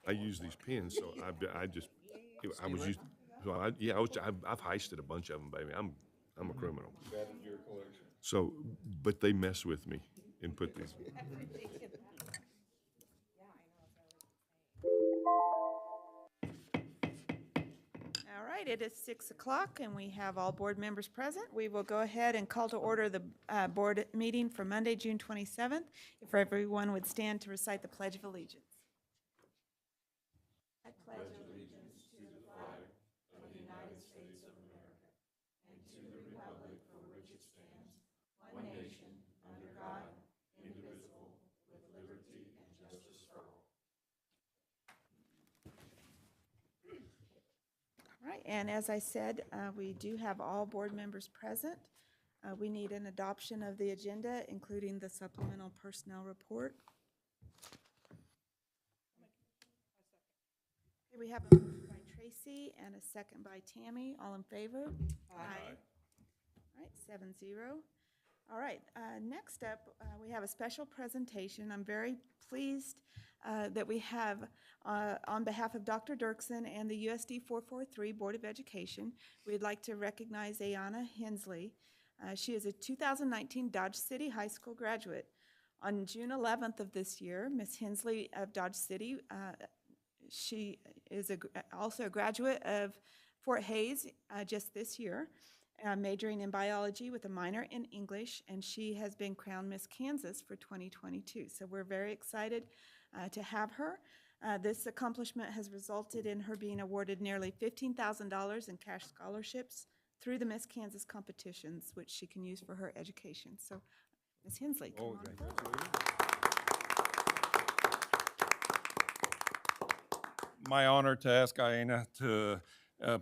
I use these pens, so I was used. So I've heisted a bunch of them, baby. I'm a criminal. Added to your collection. So, but they mess with me and put these. All right, it is 6 o'clock and we have all board members present. We will go ahead and call to order the board meeting for Monday, June 27th. If everyone would stand to recite the Pledge of Allegiance. I pledge allegiance to the flag of the United States of America and to the republic for which it stands, one nation, under God, indivisible, with liberty and justice for all. All right, and as I said, we do have all board members present. We need an adoption of the agenda, including the supplemental personnel report. Okay, we have a motion by Tracy and a second by Tammy. All in favor? Aye. All right, 7-0. All right, next up, we have a special presentation. I'm very pleased that we have, on behalf of Dr. Dirksen and the USD 443 Board of Education, we'd like to recognize Ayana Hensley. She is a 2019 Dodge City High School graduate. On June 11th of this year, Ms. Hensley of Dodge City, she is also a graduate of Fort Hays just this year, majoring in biology with a minor in English, and she has been crowned Miss Kansas for 2022. So we're very excited to have her. This accomplishment has resulted in her being awarded nearly $15,000 in cash scholarships through the Miss Kansas competitions, which she can use for her education. So, Ms. Hensley, come on forward. My honor to ask Aina to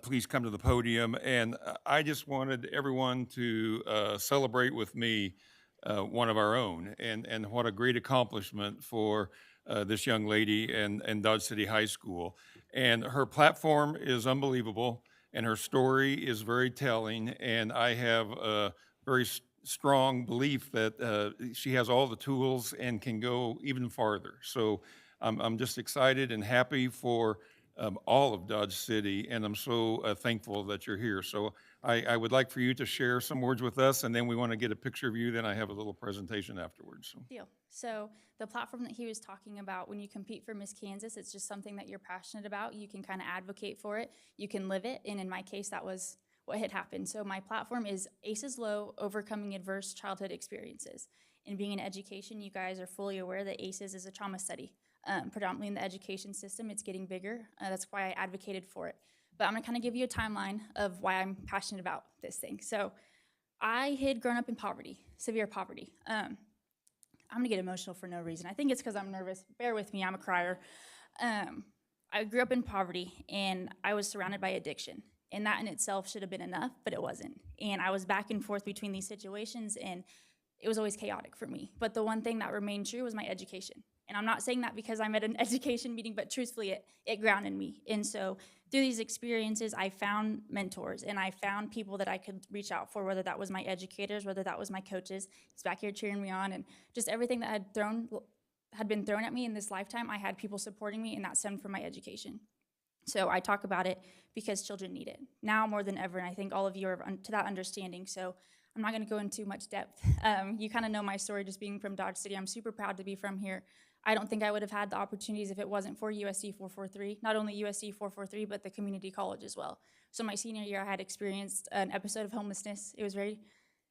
please come to the podium. And I just wanted everyone to celebrate with me one of our own. And what a great accomplishment for this young lady and Dodge City High School. And her platform is unbelievable, and her story is very telling. And I have a very strong belief that she has all the tools and can go even farther. So I'm just excited and happy for all of Dodge City, and I'm so thankful that you're here. So I would like for you to share some words with us, and then we want to get a picture of you. Then I have a little presentation afterwards. So. Deal. So the platform that he was talking about, when you compete for Miss Kansas, it's just something that you're passionate about. You can kind of advocate for it. You can live it. And in my case, that was what had happened. So my platform is ACEs Low, Overcoming Adverse Childhood Experiences. And being in education, you guys are fully aware that ACEs is a trauma study. Predominantly in the education system, it's getting bigger. That's why I advocated for it. But I'm gonna kind of give you a timeline of why I'm passionate about this thing. So I had grown up in poverty, severe poverty. I'm gonna get emotional for no reason. I think it's because I'm nervous. Bear with me, I'm a crier. I grew up in poverty, and I was surrounded by addiction. And that in itself should have been enough, but it wasn't. And I was back and forth between these situations, and it was always chaotic for me. But the one thing that remained true was my education. And I'm not saying that because I'm at an education meeting, but truthfully, it grounded me. And so through these experiences, I found mentors, and I found people that I could reach out for, whether that was my educators, whether that was my coaches. He's back here cheering me on, and just everything that had been thrown at me in this lifetime, I had people supporting me, and that stemmed from my education. So I talk about it because children need it now more than ever, and I think all of you are to that understanding. So I'm not going to go into much depth. You kind of know my story just being from Dodge City. I'm super proud to be from here. I don't think I would have had the opportunities if it wasn't for USD 443, not only USD 443, but the community college as well. So my senior year, I had experienced an episode of homelessness. There's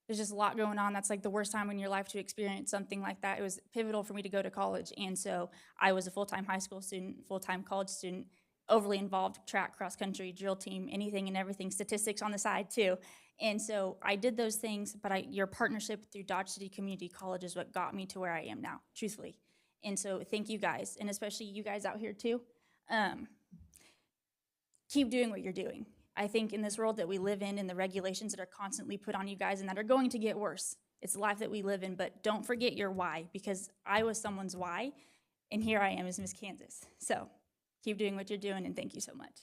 just a lot going on. That's like the worst time in your life to experience something like that. It was pivotal for me to go to college. And so I was a full-time high school student, full-time college student, overly involved, track, cross country, drill team, anything and everything, statistics on the side too. And so I did those things, but your partnership through Dodge City Community College is what got me to where I am now, truthfully. And so thank you guys, and especially you guys out here too. Keep doing what you're doing. I think in this world that we live in and the regulations that are constantly put on you guys and that are going to get worse, it's the life that we live in, but don't forget your why, because I was someone's why, and here I am as Miss Kansas. So keep doing what you're doing, and thank you so much.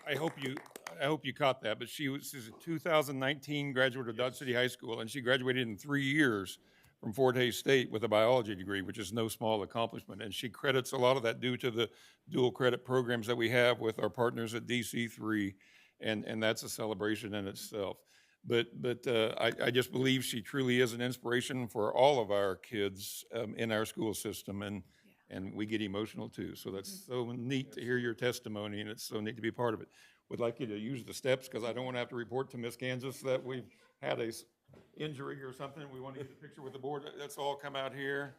I hope you caught that, but she's a 2019 graduate of Dodge City High School, and she graduated in 3 years from Fort Hays State with a biology degree, which is no small accomplishment. And she credits a lot of that due to the dual credit programs that we have with our partners at DC3, and that's a celebration in itself. But I just believe she truly is an inspiration for all of our kids in our school system, and we get emotional too. So that's so neat to hear your testimony, and it's so neat to be part of it. Would like you to use the steps, because I don't want to have to report to Miss Kansas that we've had a injury or something. We want to get a picture with the board. Let's all come out here,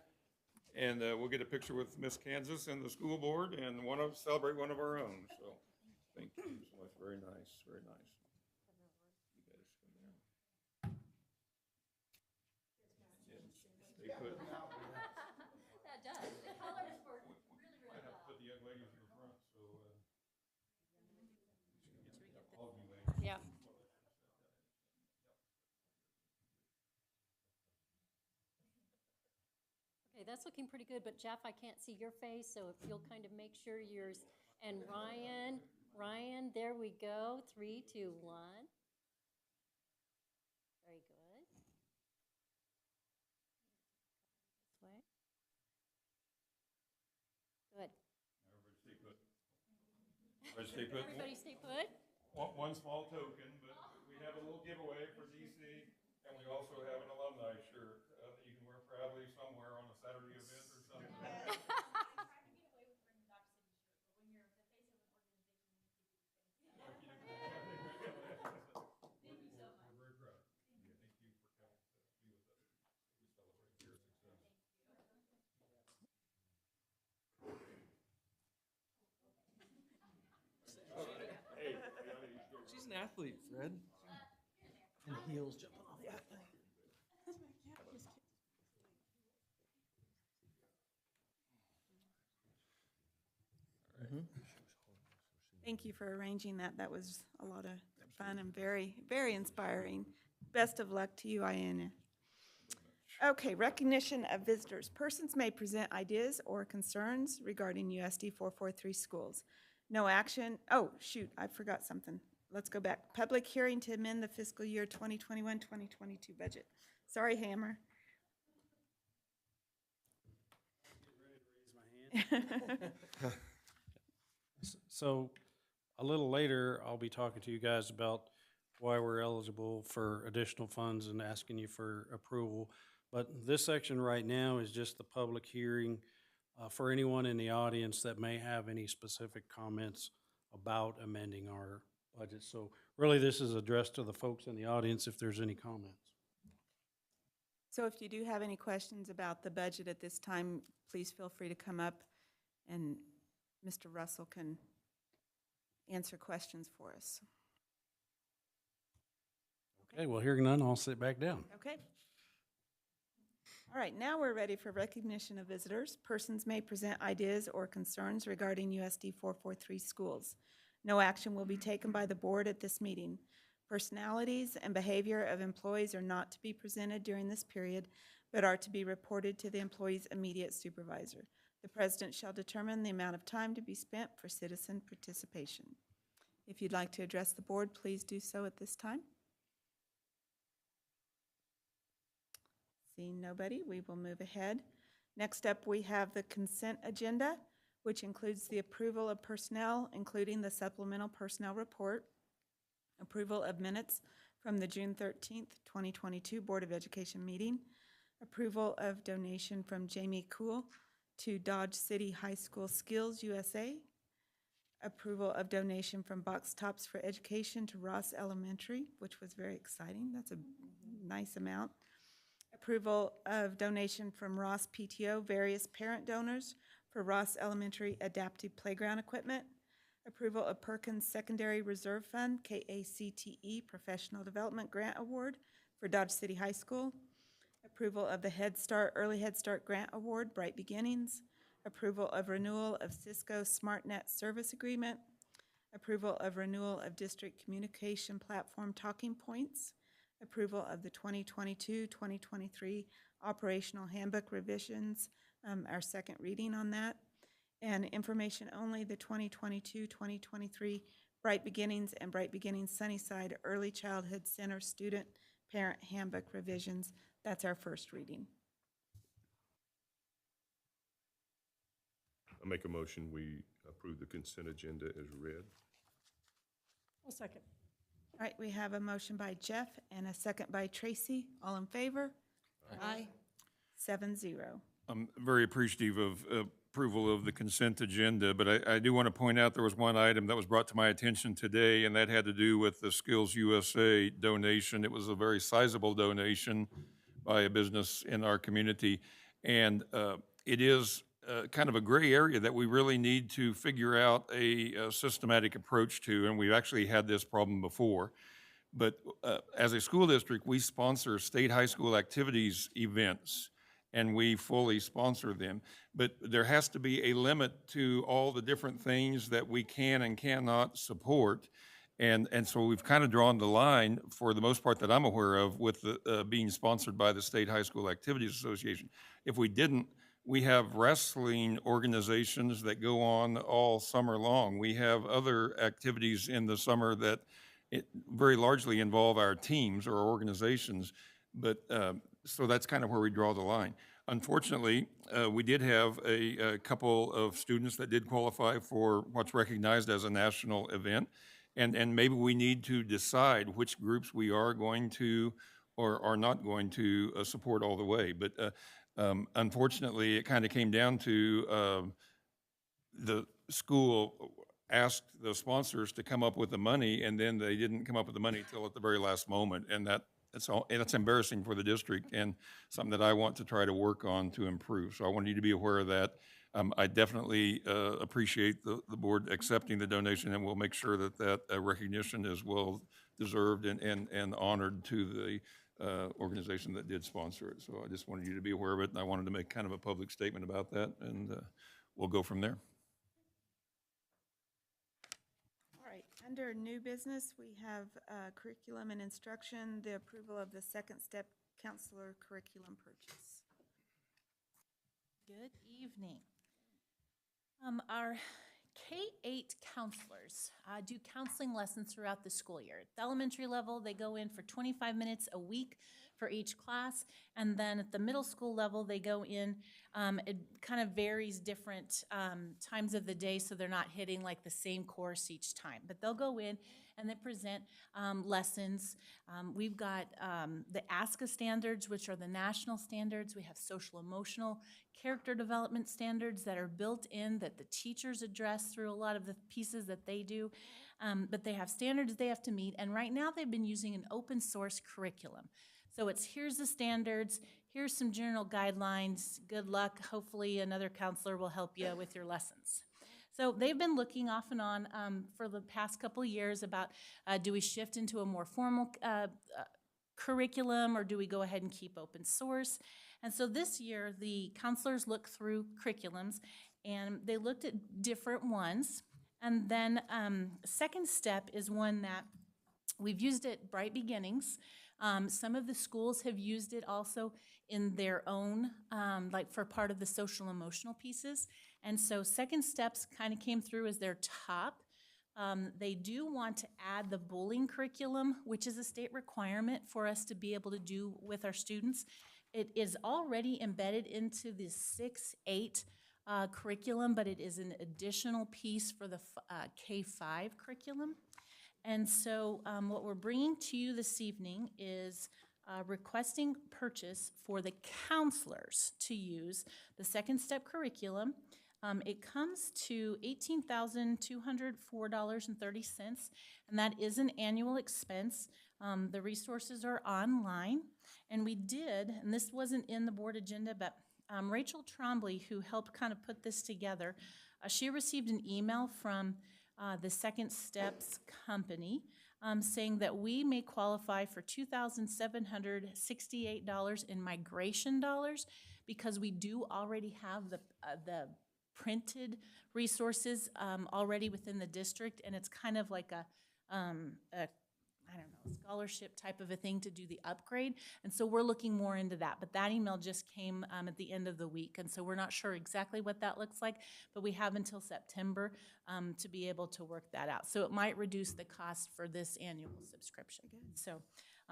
and we'll get a picture with Miss Kansas and the school board, and celebrate one of our own. So thank you so much. Very nice, very nice. You guys come down. Stay put. That does. The colors work really, really Might have to well. put the young ladies in the front, so. Yeah. Okay, that's looking pretty good, but Jeff, I can't see your face, so if you'll kind of make sure yours, and Ryan, there we go, 3, 2, 1. Very good. This way. Good. Everybody stay put. Everybody stay put. Everybody stay put. One small token, but we have a little giveaway for DC, and we also have an alumni shirt that you can wear proudly somewhere on a Saturday event or something. We're very proud. Thank you for coming to be with us. We celebrate your success. She's an athlete, Fred. And heels jumping off that thing. Thank you for arranging that. That was a lot of fun and very, very inspiring. Best of luck to you, Iana. Okay, recognition of visitors. Persons may present ideas or concerns regarding USD 443 schools. No action. Oh, shoot, I forgot something. Let's go back. Public hearing to amend the fiscal year 2021-2022 budget. Sorry, Hammer. So a little later, I'll be talking to you guys about why we're eligible for additional funds and asking you for approval. But this section right now is just the public hearing for anyone in the audience that may have any specific comments about amending our budget. So really, this is addressed to the folks in the audience if there's any comments. So if you do have any questions about the budget at this time, please feel free to come up and Mr. Russell can answer questions for us. Okay, well, hearing none, I'll sit back down. Okay. All right, now we're ready for recognition of visitors. Persons may present ideas or concerns regarding USD 443 schools. No action will be taken by the board at this meeting. Personalities and behavior of employees are not to be presented during this period, but are to be reported to the employee's immediate supervisor. The president shall determine the amount of time to be spent for citizen participation. If you'd like to address the board, please do so at this time. Seeing nobody, we will move ahead. Next up, we have the consent agenda, which includes the approval of personnel, including the supplemental personnel report, approval of minutes from the June 13th, 2022 Board of Education meeting, approval of donation from Jamie Kuhl to Dodge City High School Skills USA, approval of donation from Box Tops for Education to Ross Elementary, which was very exciting. That's a nice amount. Approval of donation from Ross PTO, various parent donors for Ross Elementary adaptive playground equipment. Approval of Perkins Secondary Reserve Fund, KACTE Professional Development Grant Award for Dodge City High School. Approval of the Head Start, Early Head Start Grant Award, Bright Beginnings. Approval of renewal of Cisco SmartNet Service Agreement. Approval of renewal of District Communication Platform Talking Points. Approval of the 2022-2023 Operational Handbook revisions, our second reading on that. And information only, the 2022-2023 Bright Beginnings and Bright Beginnings Sunnyside Early Childhood Center Student Parent Handbook revisions. That's our first reading. I make a motion, we approve the consent agenda as read. I'll second. All right, we have a motion by Jeff and a second by Tracy. All in favor? Aye. 7-0. I'm very appreciative of approval of the consent agenda, but I do want to point out there was one item that was brought to my attention today, and that had to do with the Skills USA donation. It was a very sizable donation by a business in our community, and it is kind of a gray area that we really need to figure out a systematic approach to, and we've actually had this problem before. But as a school district, we sponsor state high school activities events, and we fully sponsor them. But there has to be a limit to all the different things that we can and cannot support. And so we've kind of drawn the line, for the most part that I'm aware of, with the, being sponsored by the State High School Activities Association. If we didn't, we have wrestling organizations that go on all summer long. We have other activities in the summer that very largely involve our teams or organizations, but so that's kind of where we draw the line. Unfortunately, we did have a couple of students that did qualify for what's recognized as a national event, and maybe we need to decide which groups we are going to or are not going to support all the way. But unfortunately, it kind of came down to the school asked the sponsors to come up with the money, and then they didn't come up with the money till at the very last moment, and that's embarrassing for the district, and something that I want to try to work on to improve. So I want you to be aware of that. I definitely appreciate the board accepting the donation, and we'll make sure that that recognition is well deserved and honored to the organization that did sponsor it. So I just wanted you to be aware of it, and I wanted to make kind of a public statement about that, and we'll go from there. All right, under new business, we have curriculum and instruction, the approval of the second step counselor curriculum purchase. Good evening. Our K-8 counselors do counseling lessons throughout the school year. At the elementary level, they go in for 25 minutes a week for each class, and then at the middle school level, they go in, it kind of varies different times of the day, so they're not hitting like the same course each time, but they'll go in and they present lessons. We've got the ASCA standards, which are the national standards. We have social emotional character development standards that are built in that the teachers address through a lot of the pieces that they do, but they have standards they have to meet, and right now they've been using an open source curriculum. So it's, here's the standards, here's some general guidelines, good luck, hopefully another counselor will help you with your lessons. So they've been looking off and on for the past couple of years about do we shift into a more formal curriculum, or do we go ahead and keep open source? And so this year, the counselors looked through curriculums, and they looked at different ones. And then second step is one that we've used at Bright Beginnings. Some of the schools have used it also in their own, like for part of the social emotional pieces. And so second steps kind of came through as their top. They do want to add the bullying curriculum, which is a state requirement for us to be able to do with our students. It is already embedded into the 6-8 curriculum, but it is an additional piece for the K-5 curriculum. And so what we're bringing to you this evening is requesting purchase for the counselors to use the second step curriculum. It comes to $18,204.30, and that is an annual expense. The resources are online, and we did, and this wasn't in the board agenda, but Rachel Trombley, who helped kind of put this together, she received an email from the Second Steps company saying that we may qualify for $2,768 in migration dollars because we do already have the printed resources already within the district, and it's kind of like a I don't know, scholarship type of a thing to do the upgrade. And so we're looking more into that. But that email just came at the end of the week. And so we're not sure exactly what that looks like, but we have until September to be able to work that out. So it might reduce the cost for this annual subscription. So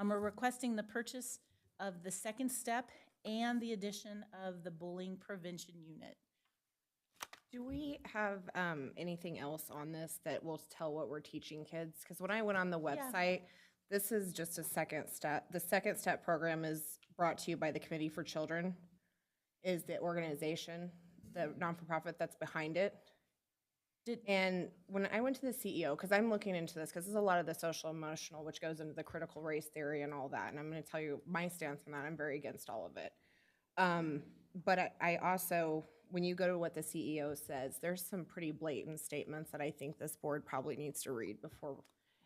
we're requesting the purchase of the second step and the addition of the bullying prevention unit. Do we have anything else on this that will tell what we're teaching kids? Because when I went on the website, this is just a second step. The second step program is brought to you by the Committee for Children, is the organization, the non-for-profit that's behind it. And when I went to the CEO, because I'm looking into this, because there's a lot of the social emotional, which goes into the critical race theory and all that, and I'm going to tell you my stance on that. I'm very against all of it. But I also, when you go to what the CEO says, there's some pretty blatant statements that I think this board probably needs to read before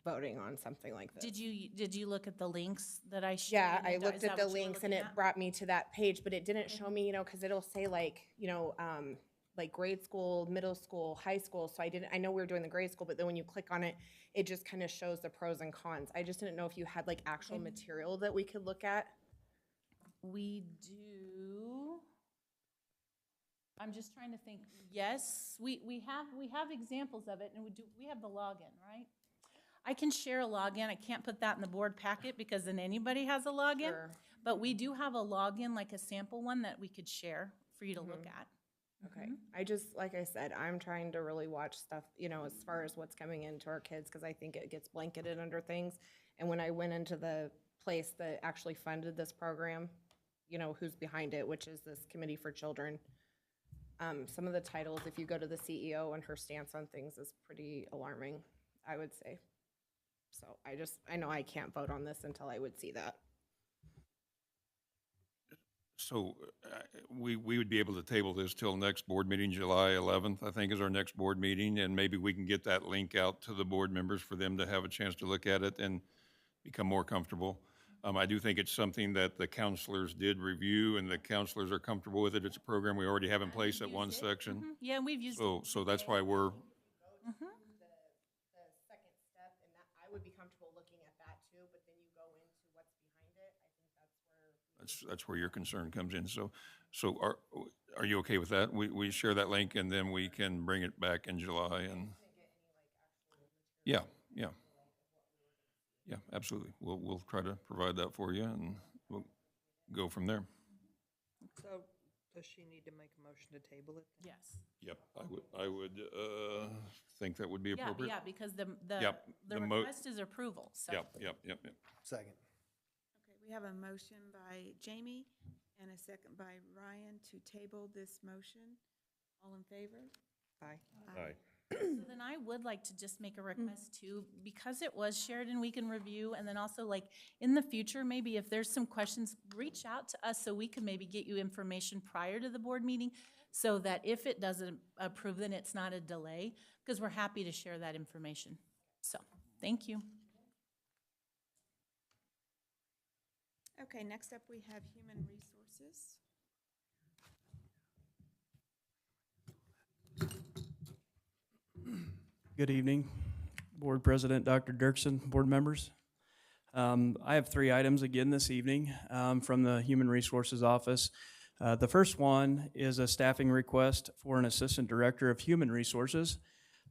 voting on something like this. Did you look at the links that I shared? Yeah, I Is looked that at the what you were links and looking it at? brought me to that page, but it didn't show me, because it'll say like grade school, middle school, high school. So I know we were doing the grade school, but then when you click on it, it just kind of shows the pros and cons. I just didn't know if you had like actual material that we could look at. We do. I'm just trying to think. Yes, we have examples of it, and we have the login, right? I can share a login. I can't put that in the board packet because then anybody has a login. Sure. But we do have a login, like a sample one that we could share for you to look at. Okay. I just, like I said, I'm trying to really watch stuff, as far as what's coming into our kids, because I think it gets blanketed under things. And when I went into the place that actually funded this program, who's behind it, which is this Committee for Children, some of the titles, if you go to the CEO and her stance on things, is pretty alarming, I would say. So I know I can't vote on this until I would see that. So we would be able to table this till next board meeting, July 11th, I think is our next board meeting, and maybe we can get that link out to the board members for them to have a chance to look at it and become more comfortable. I do think it's something that the counselors did review, and the counselors are comfortable with it. It's a program we already have in place at one section. Yeah, we've used it. So that's why we're, The second step, and that I would be comfortable looking at that too, but then you go into what's behind it. I think that's where. that's where your concern comes in. So are you okay with that? We share that link, and then we can bring it back in July and. Yeah, absolutely. We'll try to provide that for you, and we'll go from there. So does she need to make a motion to table it? Yes. Yep, I would think that would be appropriate. Yeah, because the Yep, the the mo- request is approval, so. Yep. Second. Okay, we have a motion by Jamie and a second by Ryan to table this motion. All in favor? Aye. Aye. So then I would like to just make a request too, because it was shared and we can review, and then also like in the future, maybe if there's some questions, reach out to us so we can maybe get you information prior to the board meeting, so that if it doesn't approve, then it's not a delay, because we're happy to share that information. So, thank you. Okay, next up we have Human Resources. Good evening, Board President Dr. Dirksen, board members. I have 3 items again this evening from the Human Resources Office. The first one is a staffing request for an Assistant Director of Human Resources.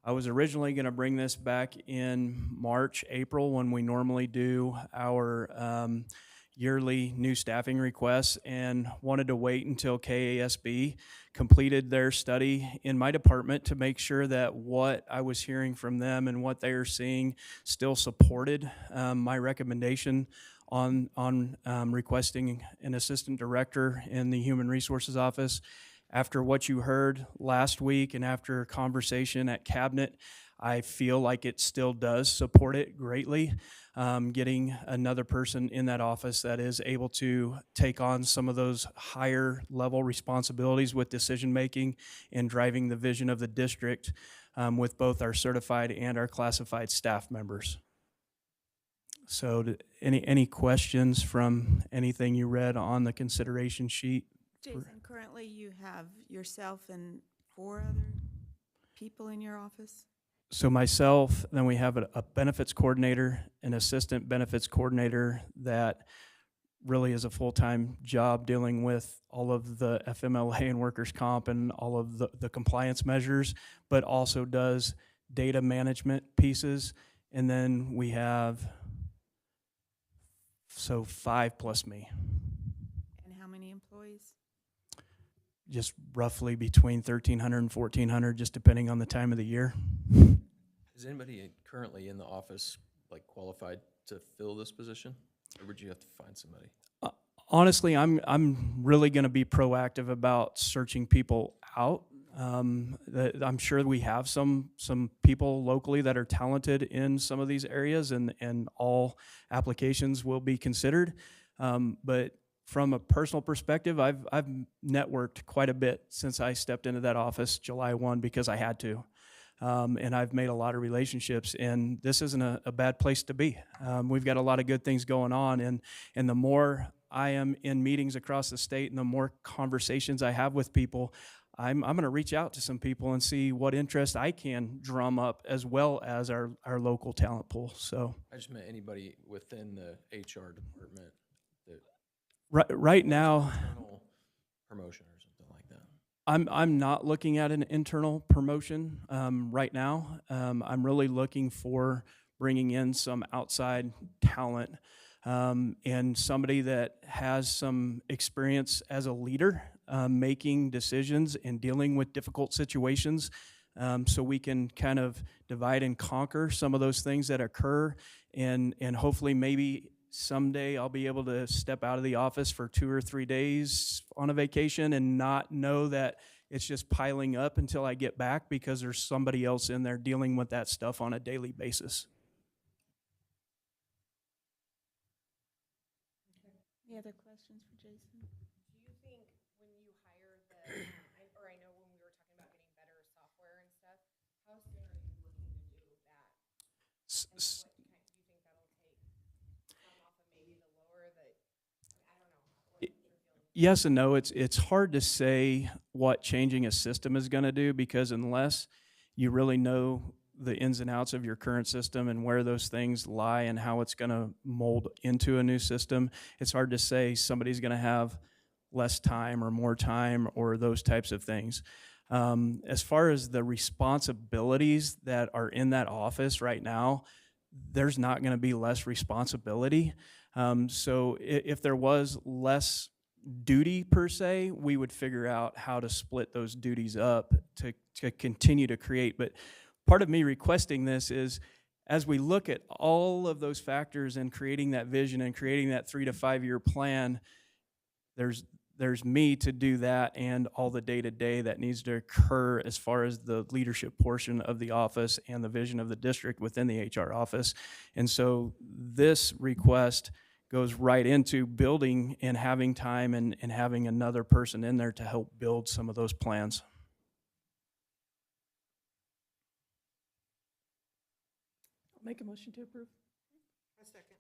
I was originally going to bring this back in March, April, when we normally do our yearly new staffing requests, and wanted to wait until KASB completed their study in my department to make sure that what I was hearing from them and what they are seeing still supported my recommendation on requesting an assistant director in the Human Resources Office. After what you heard last week and after conversation at Cabinet, I feel like it still does support it greatly. Getting another person in that office that is able to take on some of those higher level responsibilities with decision making and driving the vision of the district with both our certified and our classified staff members. So any questions from anything you read on the consideration sheet? Jason, currently you have yourself and 4 other people in your office? So myself, then we have a benefits coordinator, an assistant benefits coordinator that really is a full-time job dealing with all of the FMLA and workers' comp and all of the compliance measures, but also does data management pieces. And then we have, 5 plus me. And how many employees? just roughly between 1,300 and 1,400, just depending on the time of the year. Is anybody currently in the office like qualified to fill this position, or would you have to find somebody? Honestly, I'm really going to be proactive about searching people out. I'm sure we have some people locally that are talented in some of these areas, and all applications will be considered. But from a personal perspective, I've networked quite a bit since I stepped into that office July 1 because I had to. And I've made a lot of relationships, and this isn't a bad place to be. We've got a lot of good things going on, and the more I am in meetings across the state and the more conversations I have with people, I'm going to reach out to some people and see what interest I can drum up, as well as our local talent pool. So I just meant anybody within the HR department that right now, internal promotion or something like that. I'm not looking at an internal promotion right now. I'm really looking for bringing in some outside talent and somebody that has some experience as a leader, making decisions and dealing with difficult situations, so we can kind of divide and conquer some of those things that occur, and hopefully maybe someday I'll be able to step out of the office for 2 or 3 days on a vacation and not know that it's just piling up until I get back, because there's somebody else in there dealing with that stuff on a daily basis. Any other questions for Jason? Do you think when you hire or I know when we were talking about getting better software and stuff, how soon are you looking to do that? And what kind do you think that'll take? Come off of maybe the lower that, I don't know, what you're feeling? Yes and no. It's hard to say what changing a system is going to do, because unless you really know the ins and outs of your current system and where those things lie and how it's going to mold into a new system, it's hard to say somebody's going to have less time or more time or those types of things. As far as the responsibilities that are in that office right now, there's not going to be less responsibility. So if there was less duty per se, we would figure out how to split those duties up to continue to create. But part of me requesting this is, as we look at all of those factors and creating that vision and creating that 3 to 5 year plan, there's me to do that, and all the day-to-day that needs to occur as far as the leadership portion of the office and the vision of the district within the HR office. And so this request goes right into building and having time and having another person in there to help build some of those plans. Make a motion to approve. A second.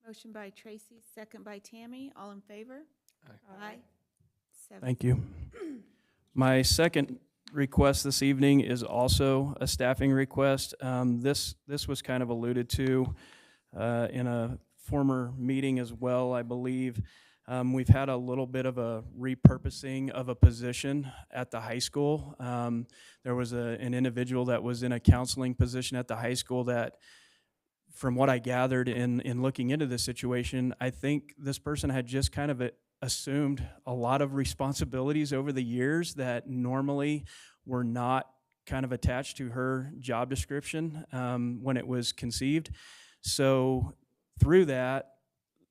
Motion by Tracy, second by Tammy. All in favor? Aye. Thank you. My second request this evening is also a staffing request. This was kind of alluded to in a former meeting as well, I believe. We've had a little bit of a repurposing of a position at the high school. There was an individual that was in a counseling position at the high school that, from what I gathered in looking into this situation, I think this person had just kind of assumed a lot of responsibilities over the years that normally were not kind of attached to her job description when it was conceived. So through that,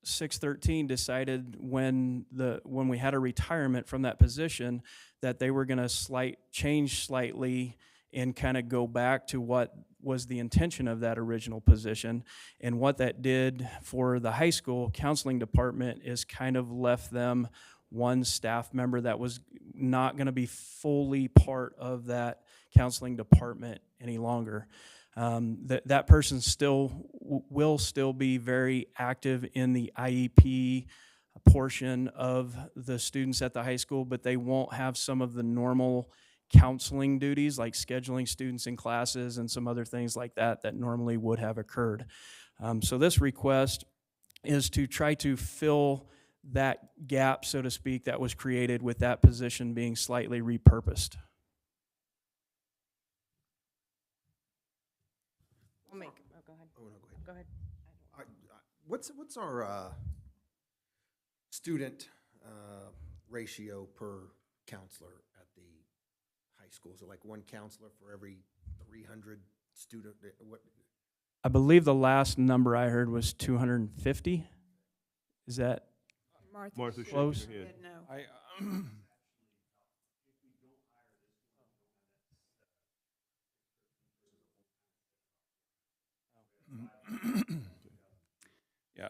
613 decided when we had a retirement from that position that they were going to change slightly and kind of go back to what was the intention of that original position. And what that did for the high school counseling department is kind of left them one staff member that was not going to be fully part of that counseling department any longer. That person will still be very active in the IEP portion of the students at the high school, but they won't have some of the normal counseling duties like scheduling students in classes and some other things like that normally would have occurred. So this request is to try to fill that gap, so to speak, that was created with that position being slightly repurposed. Go ahead. Oh, no, go ahead. Go ahead. What's our student ratio per counselor at the high school? Is it like one counselor for every 300 student? What? I believe the last number I heard was 250. Is that Martha shaking close? her head. Said no. I, yeah,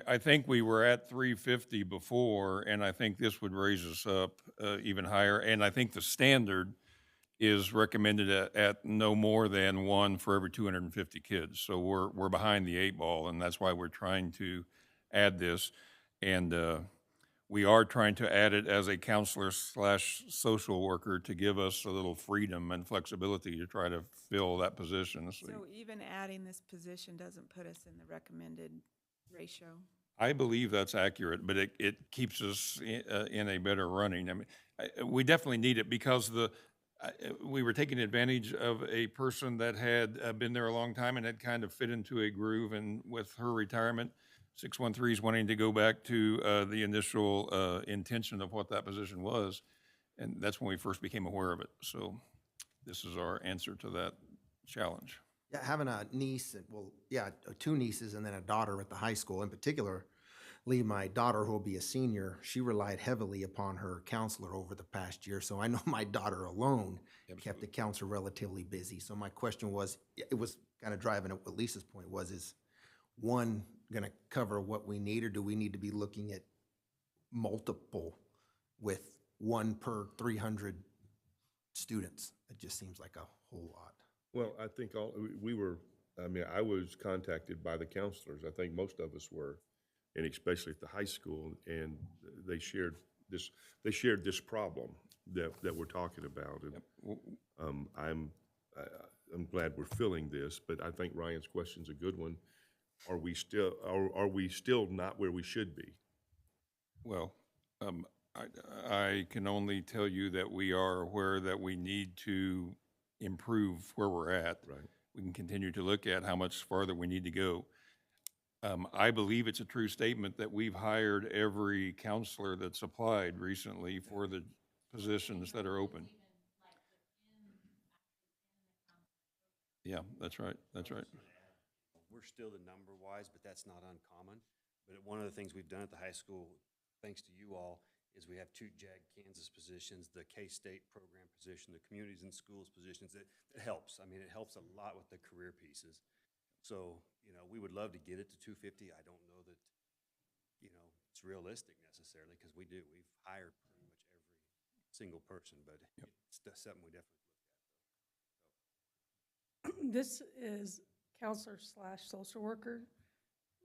I think we were at 350 before, and I think this would raise us up even higher. And I think the standard is recommended at no more than one for every 250 kids. So we're behind the 8 ball, and that's why we're trying to add this. And we are trying to add it as a counselor / social worker to give us a little freedom and flexibility to try to fill that position. So even adding this position doesn't put us in the recommended ratio? I believe that's accurate, but it keeps us in a better running. I mean, we definitely need it because we were taking advantage of a person that had been there a long time and had kind of fit into a groove, and with her retirement, 613 is wanting to go back to the initial intention of what that position was, and that's when we first became aware of it. So this is our answer to that challenge. Yeah, having a niece, two nieces and then a daughter at the high school in particular. My daughter, who will be a senior, she relied heavily upon her counselor over the past year. So I know my daughter alone kept the counselor relatively busy. So my question was, it was kind of driving at what Lisa's point was, is one going to cover what we need, or do we need to be looking at multiple with one per 300 students? It just seems like a whole lot. Well, I think I was contacted by the counselors. I think most of us were, and especially at the high school, and they shared this problem that we're talking about. And I'm glad we're filling this, but I think Ryan's question's a good one. Are we still not where we should be? Well, I can only tell you that we are aware that we need to improve where we're at. Right. We can continue to look at how much farther we need to go. I believe it's a true statement that we've hired every counselor that's applied recently for the positions that are open. Yeah, that's right. That's right. We're still the number-wise, but that's not uncommon. But one of the things we've done at the high school, thanks to you all, is we have 2 JAG Kansas positions, the K-State program position, the communities and schools positions. That helps. I mean, it helps a lot with the career pieces. So, we would love to get it to 250. I don't know that, it's realistic necessarily, because we've hired pretty much every single person, but it's something we definitely look at. This is counselor / social worker.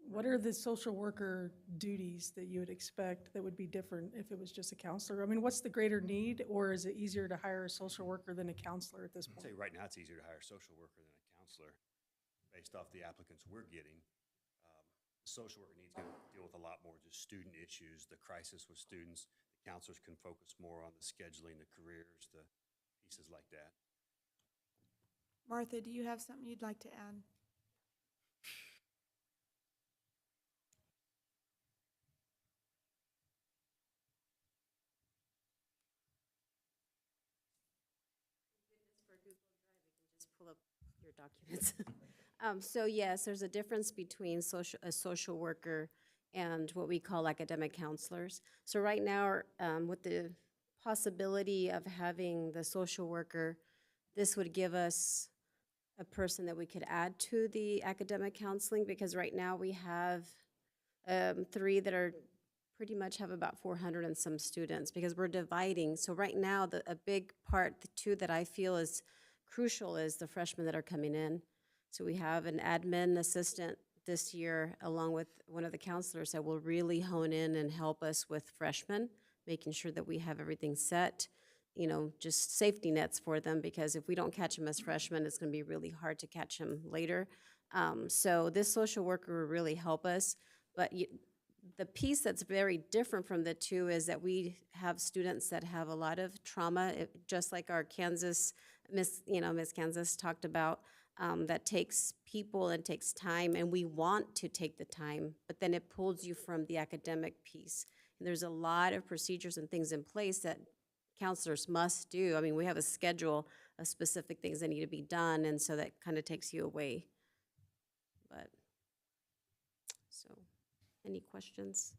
What are the social worker duties that you would expect that would be different if it was just a counselor? I mean, what's the greater need, or is it easier to hire a social worker than a counselor at this I'd point? say right now it's easier to hire a social worker than a counselor based off the applicants we're getting. The social worker needs to deal with a lot more just student issues, the crisis with students. The counselors can focus more on the scheduling, the careers, the pieces like that. Martha, do you have something you'd like to add? Just pull up your documents. So yes, there's a difference between a social worker and what we call academic counselors. So right now, with the possibility of having the social worker, this would give us a person that we could add to the academic counseling, because right now we have 3 that are pretty much have about 400 and some students, because we're dividing. So right now, a big part, the 2 that I feel is crucial is the freshmen that are coming in. So we have an admin assistant this year, along with one of the counselors that will really hone in and help us with freshmen, making sure that we have everything set, just safety nets for them, because if we don't catch them as freshmen, it's going to be really hard to catch them later. So this social worker will really help us. But the piece that's very different from the 2 is that we have students that have a lot of trauma, just like our Kansas, Miss Kansas talked about. That takes people and takes time, and we want to take the time, but then it pulls you from the academic piece. And there's a lot of procedures and things in place that counselors must do. I mean, we have a schedule of specific things that need to be done, and so that kind of takes you away. But, so, any questions?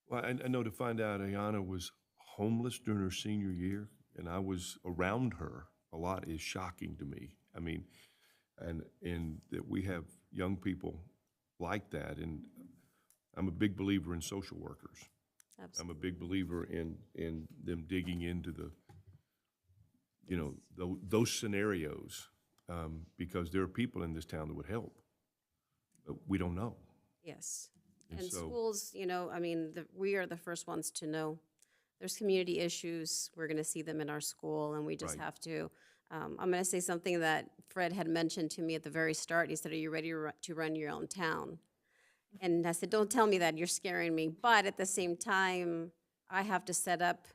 Well, I know to find out Ayana was homeless during her senior year, and I was around her a lot is shocking to me. I mean, and that we have young people like that, and I'm a big believer in social workers. I'm a big believer in them digging into the, you know, those scenarios, because there are people in this town that would help, but we don't know. Yes. And And so- schools, you know, I mean, we are the first ones to know. There's community issues, we're gonna see them in our school, and we just Right. have to. I'm gonna say something that Fred had mentioned to me at the very start. He said, "Are you ready to run your own town?" And I said, "Don't tell me that, you're scaring me." But at the same time, I have to set up,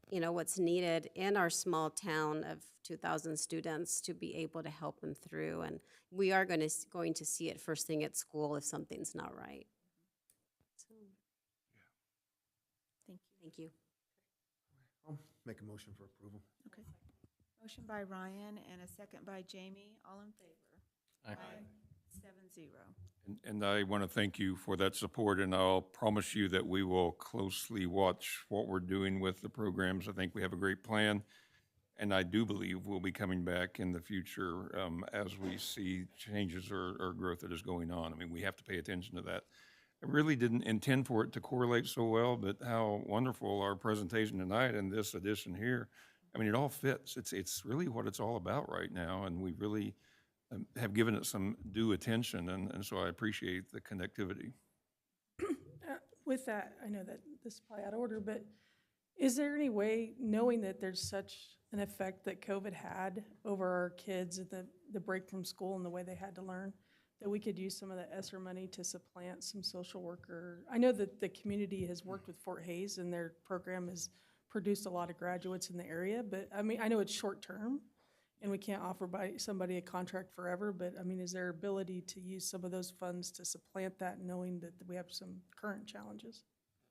you know, what's needed in our small town of 2,000 students to be able to help them through. And we are going to see it first thing at school if something's not right. So, Thank you. thank you. I'll make a motion for approval. Okay. Motion by Ryan and a second by Jamie. All in favor? Aye. 7-0. And I want to thank you for that support, and I'll promise you that we will closely watch what we're doing with the programs. I think we have a great plan, and I do believe we'll be coming back in the future as we see changes or growth that is going on. I mean, we have to pay attention to that. I really didn't intend for it to correlate so well, but how wonderful our presentation tonight and this edition here. I mean, it all fits. It's really what it's all about right now, and we really have given it some due attention, and so I appreciate the connectivity. With that, I know that this is probably out of order, but is there any way, knowing that there's such an effect that COVID had over our kids at the break from school and the way they had to learn, that we could use some of the ESSER money to supplant some social worker? I know that the community has worked with Fort Hays, and their program has produced a lot of graduates in the area, but I mean, I know it's short-term, and we can't offer somebody a contract forever, but I mean, is there ability to use some of those funds to supplant that, knowing that we have some current challenges?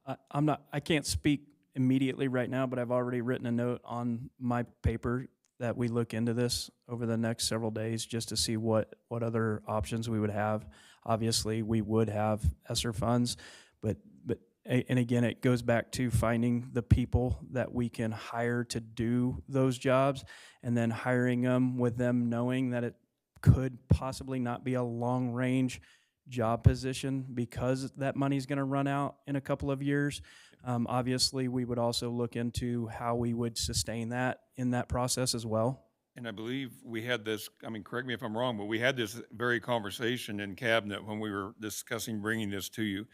I can't speak immediately right now, but I've already written a note on my paper that we look into this over the next several days just to see what other options we would have. Obviously, we would have ESSER funds, and again, it goes back to finding the people that we can hire to do those jobs, and then hiring them with them knowing that it could possibly not be a long-range job position because that money's going to run out in a couple of years. Obviously, we would also look into how we would sustain that in that process as well. And I believe we had this, I mean, correct me if I'm wrong, but we had this very conversation in cabinet when we were discussing bringing this to you.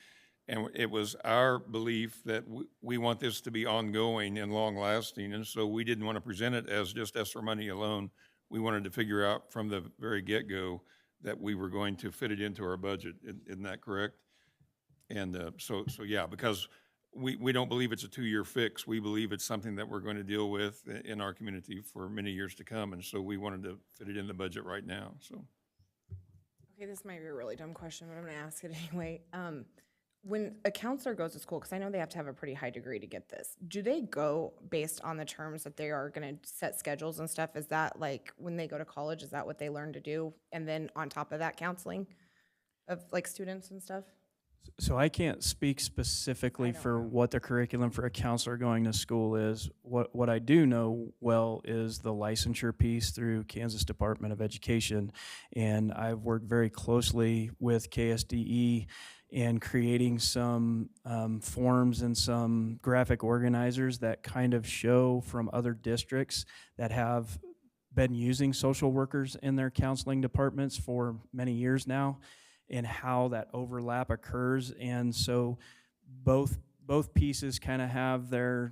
And it was our belief that we want this to be ongoing and long-lasting, and so we didn't want to present it as just ESSER money alone. We wanted to figure out from the very get-go that we were going to fit it into our budget. Isn't that correct? And so yeah, because we don't believe it's a 2-year fix. We believe it's something that we're going to deal with in our community for many years to come, and so we wanted to fit it in the budget right now, so. Okay, this might be a really dumb question, but I'm gonna ask it anyway. When a counselor goes to school, because I know they have to have a pretty high degree to get this, do they go based on the terms that they are going to set schedules and stuff? Is that like when they go to college, is that what they learn to do? And then on top of that, counseling of like students and stuff? So I can't speak specifically for what the curriculum for a counselor going to school is. What I do know well is the licensure piece through Kansas Department of Education, and I've worked very closely with KSDE in creating some forms and some graphic organizers that kind of show from other districts that have been using social workers in their counseling departments for many years now, and how that overlap occurs. And so both pieces kind of have their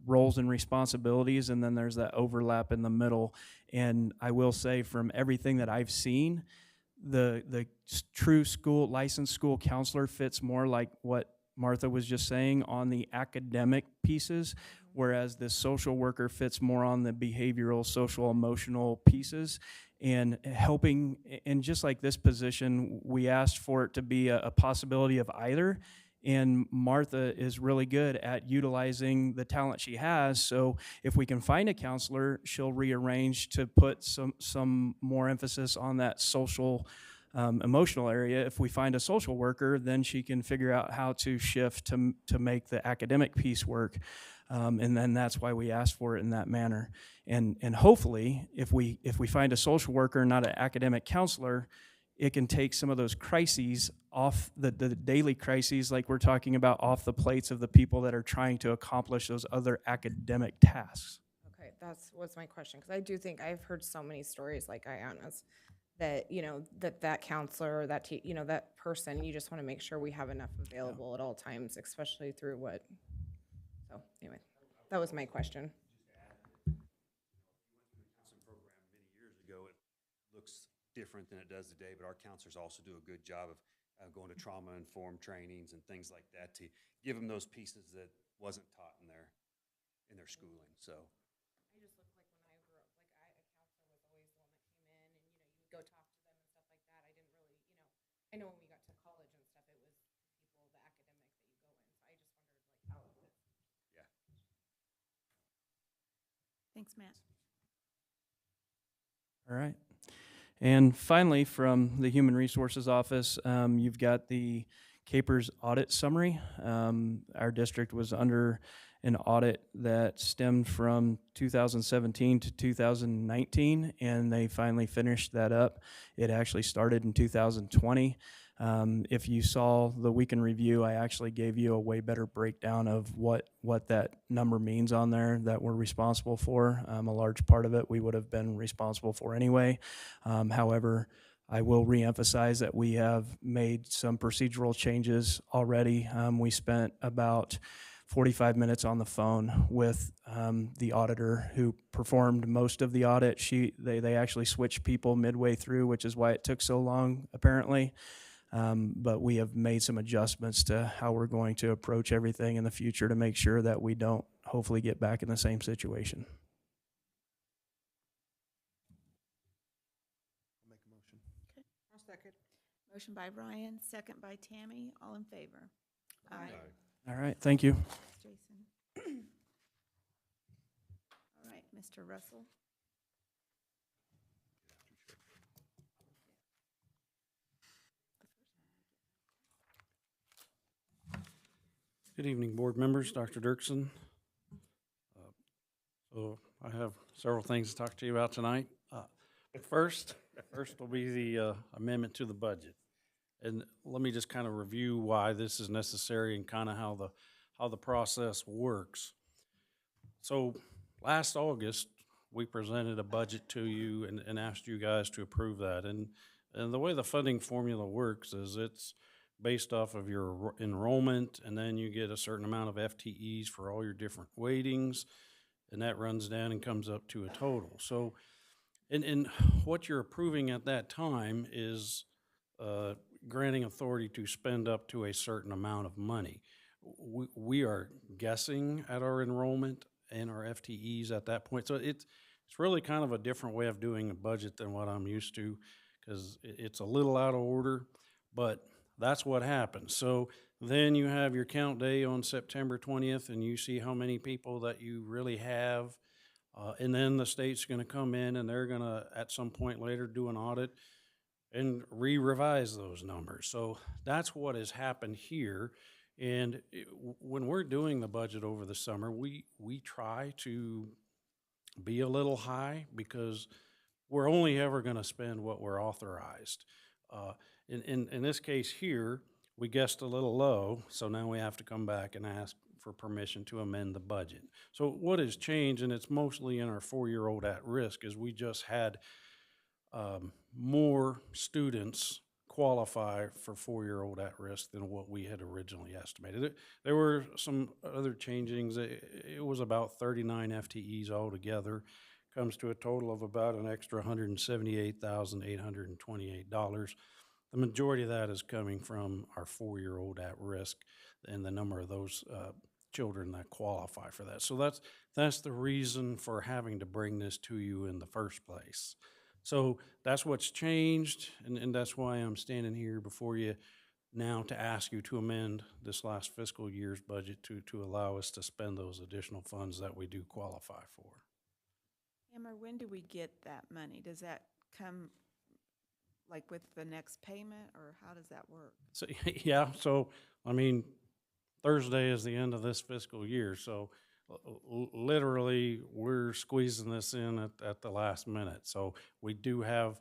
roles and responsibilities, and then there's that overlap in the middle. And I will say, from everything that I've seen, the true licensed school counselor fits more like what Martha was just saying on the academic pieces, whereas the social worker fits more on the behavioral, social, emotional pieces. And helping, and just like this position, we asked for it to be a possibility of either. And Martha is really good at utilizing the talent she has. So if we can find a counselor, she'll rearrange to put some more emphasis on that social, emotional area. If we find a social worker, then she can figure out how to shift to make the academic piece work. And then that's why we asked for it in that manner. And hopefully, if we find a social worker, not an academic counselor, it can take some of those crises off the daily crises, like we're talking about, off the plates of the people that are trying to accomplish those other academic tasks. Okay, that's what's my question, because I do think I've heard so many stories like Ayana's that, you know, that counselor or that, you know, that person, you just want to make sure we have enough available at all times, especially through what, so anyway, that was my question. Counseling program many years ago, it looks different than it does today, but our counselors also do a good job of going to trauma-informed trainings and things like that to give them those pieces that wasn't taught in their schooling, so. I just looked like when I grew up, like a counselor was always the one that came in and, you know, you would go talk to them and stuff like that. I didn't really, you know, I know when we got to college and stuff, it was the people, the academic that you go in, so I just wondered like how it was. Yeah. Thanks, Matt. All right. And finally, from the Human Resources Office, you've got the CAPERS audit summary. Our district was under an audit that stemmed from 2017 to 2019, and they finally finished that up. It actually started in 2020. If you saw the weekend review, I actually gave you a way better breakdown of what that number means on there that we're responsible for. A large part of it we would have been responsible for anyway. However, I will reemphasize that we have made some procedural changes already. We spent about 45 minutes on the phone with the auditor who performed most of the audit. They actually switched people midway through, which is why it took so long, apparently. But we have made some adjustments to how we're going to approach everything in the future to make sure that we don't hopefully get back in the same situation. I'll make a motion. I'll second. Motion by Brian, second by Tammy. All in favor? Aye. All right, thank you. Thanks, Jason. All right, Mr. Russell. Good evening, board members, Dr. Dirksen. So I have several things to talk to you about tonight. First will be the amendment to the budget. And let me just kind of review why this is necessary and kind of how the process works. So last August, we presented a budget to you and asked you guys to approve that. And the way the funding formula works is it's based off of your enrollment, and then you get a certain amount of FTEs for all your different weightings, and that runs down and comes up to a total. So, and what you're approving at that time is granting authority to spend up to a certain amount of money. We are guessing at our enrollment and our FTEs at that point. So it's really kind of a different way of doing a budget than what I'm used to, because it's a little out of order, but that's what happens. So then you have your count day on September 20th, and you see how many people that you really have. And then the state's going to come in, and they're going to, at some point later, do an audit and revise those numbers. So that's what has happened here. And when we're doing the budget over the summer, we try to be a little high because we're only ever going to spend what we're authorized. In this case here, we guessed a little low, so now we have to come back and ask for permission to amend the budget. So what has changed, and it's mostly in our 4-year-old at risk, is we just had more students qualify for 4-year-old at risk than what we had originally estimated. There were some other changings. It was about 39 FTEs altogether. Comes to a total of about an extra $178,828. The majority of that is coming from our 4-year-old at risk and the number of those children that qualify for that. So that's the reason for having to bring this to you in the first place. So that's what's changed, and that's why I'm standing here before you now to ask you to amend this last fiscal year's budget to allow us to spend those additional funds that we do qualify for. Amber, when do we get that money? Does that come like with the next payment, or how does that work? So, yeah, so, I mean, Thursday is the end of this fiscal year, so literally, we're squeezing this in at the last minute. So we do have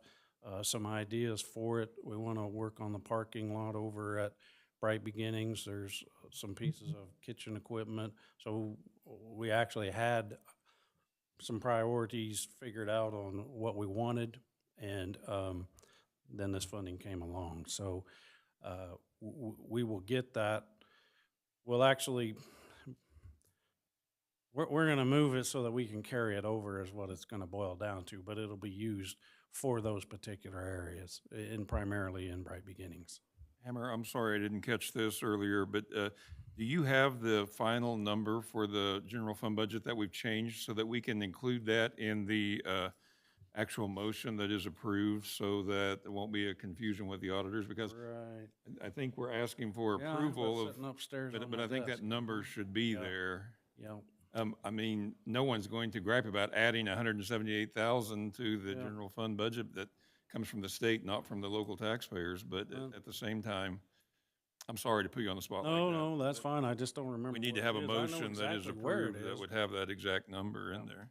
some ideas for it. We want to work on the parking lot over at Bright Beginnings. There's some pieces of kitchen equipment. So we actually had some priorities figured out on what we wanted, and then this funding came along. So we will get that. We'll actually, we're going to move it so that we can carry it over is what it's going to boil down to, but it'll be used for those particular areas, primarily in Bright Beginnings. Hammer, I'm sorry I didn't catch this earlier, but do you have the final number for the general fund budget that we've changed so that we can include that in the actual motion that is approved so that there won't be a confusion with the auditors? Because Right. I think we're asking for Yeah, approval sitting upstairs on but my I think desk. that number should be Yeah. there. Yeah. I mean, no one's going to gripe about adding 178,000 to the Yeah. general fund budget that comes from the state, not from the local taxpayers. But at the same time, I'm sorry to put you on the spot like that. No, that's fine. I just don't remember. We need to what have it a is. I know motion that is exactly where it approved that is. would have that exact number in there.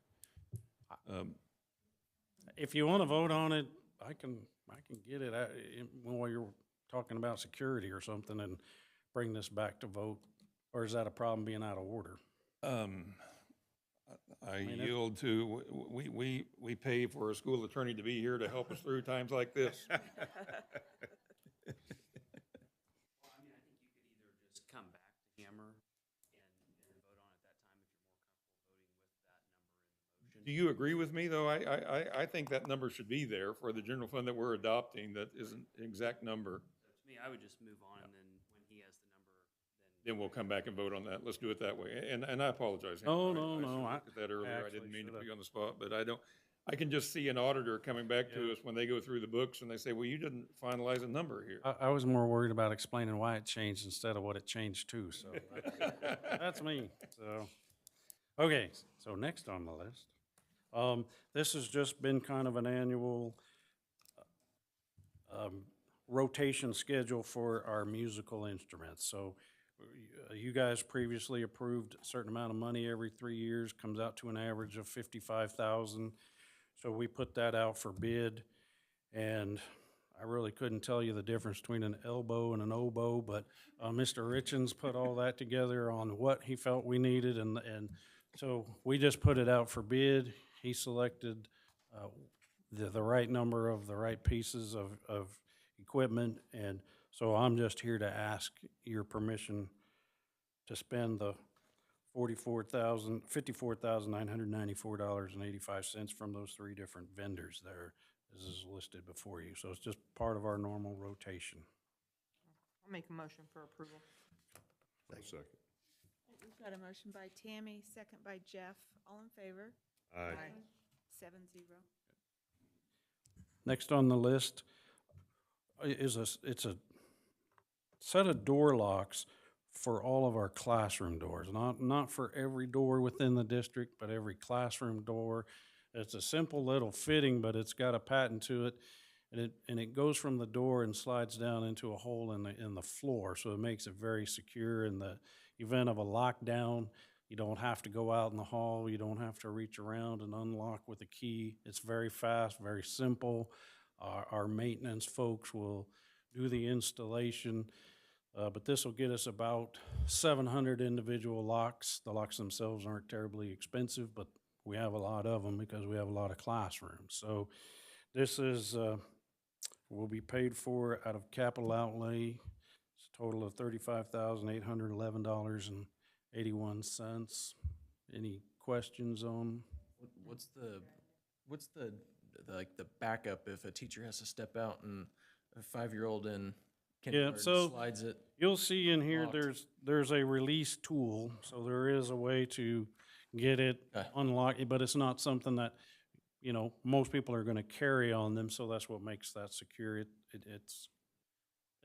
If you want to vote on it, I can get it while you're talking about security or something and bring this back to vote. Or is that a problem being out of order? I mean, yield to, we pay for a school attorney to be here to help us through times like this. Well, I mean, I think you could either just come back to Hammer and vote on it that time if you're more comfortable voting with that number in the motion. Do you agree with me, though? I think that number should be there for the general fund that we're adopting. That isn't an exact number. So to me, I would just move on, and then when he has the number, Then we'll come back and vote on that. Let's do it that way. And I apologize. Oh, Hammer. no. I should have looked at that earlier. I actually didn't mean to should've. put you on the spot, but I can just see an auditor coming back to us when they go through the books and they say, well, you didn't finalize a number here. I was more worried about explaining why it changed instead of what it changed to, so that's me. So, okay, so next on the list. This has just been kind of an annual rotation schedule for our musical instruments. So you guys previously approved a certain amount of money every 3 years, comes out to an average of 55,000. So we put that out for bid, and I really couldn't tell you the difference between an elbow and an oboe, but Mr. Richens put all that together on what he felt we needed, and so we just put it out for bid. He selected the right number of the right pieces of equipment, and so I'm just here to ask your permission to spend the $54,994.85 from those three different vendors there. This is listed before you, so it's just part of our normal rotation. I'll make a motion for approval. Second. We've got a motion by Tammy, second by Jeff. All in favor? Aye. 7-0. Next on the list is it's a set of door locks for all of our classroom doors, not for every door within the district, but every classroom door. It's a simple little fitting, but it's got a patent to it, and it goes from the door and slides down into a hole in the floor, so it makes it very secure. In the event of a lockdown, you don't have to go out in the hall, you don't have to reach around and unlock with a key. It's very fast, very simple. Our maintenance folks will do the installation, but this will get us about 700 individual locks. The locks themselves aren't terribly expensive, but we have a lot of them because we have a lot of classrooms. So this is will be paid for out of capital outlay. It's a total of $35,811.81. Any questions on? What's the backup if a teacher has to step out and a 5-year-old in kindergarten slides it? You'll see in here, locked? there's a release tool, so there is a way to get it unlocked, but it's not something that, most people are gonna carry on them, so that's what makes that secure.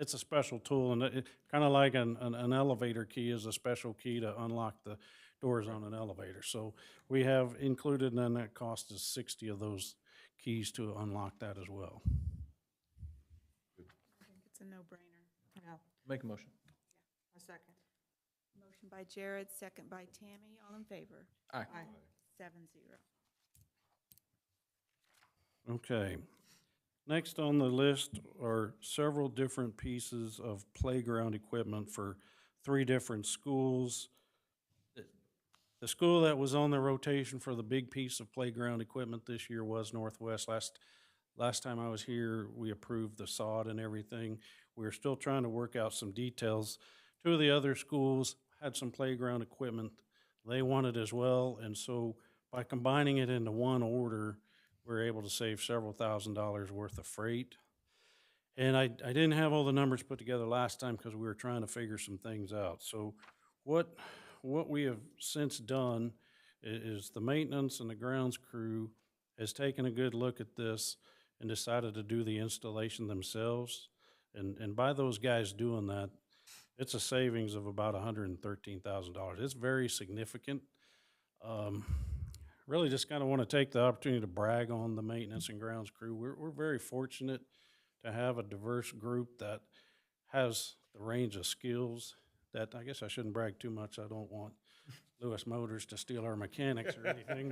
it's a special tool, and it kind of like an elevator key is a special key to unlock the doors on an elevator. So we have included in that cost is 60 of those keys to unlock that as well. I think it's a no-brainer. Yeah, Make a motion. a second. Motion by Jared, second by Tammy. All in favor? Aye. 7-0. Okay. Next on the list are several different pieces of playground equipment for 3 different schools. The school that was on the rotation for the big piece of playground equipment this year was Northwest. Last time I was here, we approved the sod and everything. We're still trying to work out some details. 2 of the other schools had some playground equipment they wanted as well, and so by combining it into one order, we're able to save several $1,000s worth of freight. And I didn't have all the numbers put together last time because we were trying to figure some things out. So what we have since done is the maintenance and the grounds crew has taken a good look at this and decided to do the installation themselves. And by those guys doing that, it's a savings of about $113,000. It's very significant. Really just kind of want to take the opportunity to brag on the maintenance and grounds crew. We're very fortunate to have a diverse group that has the range of skills that, I guess I shouldn't brag too much. I don't want Lewis Motors to steal our mechanics or anything,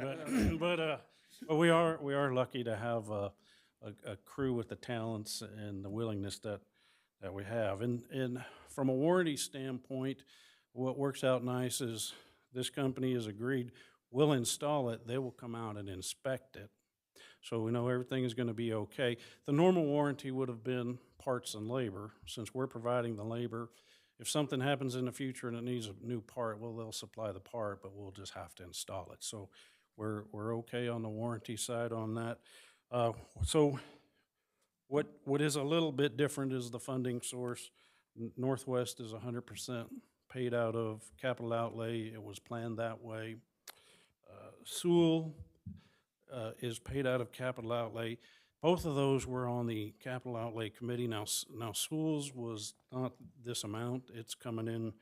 but we are lucky to have a crew with the talents and the willingness that we have. And from a warranty standpoint, what works out nice is this company has agreed we'll install it, they will come out and inspect it. So we know everything is going to be okay. The normal warranty would have been parts and labor. Since we're providing the labor, if something happens in the future and it needs a new part, well, they'll supply the part, but we'll just have to install it. So we're okay on the warranty side on that. So what is a little bit different is the funding source. Northwest is 100% paid out of capital outlay. It was planned that way. Sewell is paid out of capital outlay. Both of those were on the capital outlay committee. Now Sewell's was not this amount. It's coming in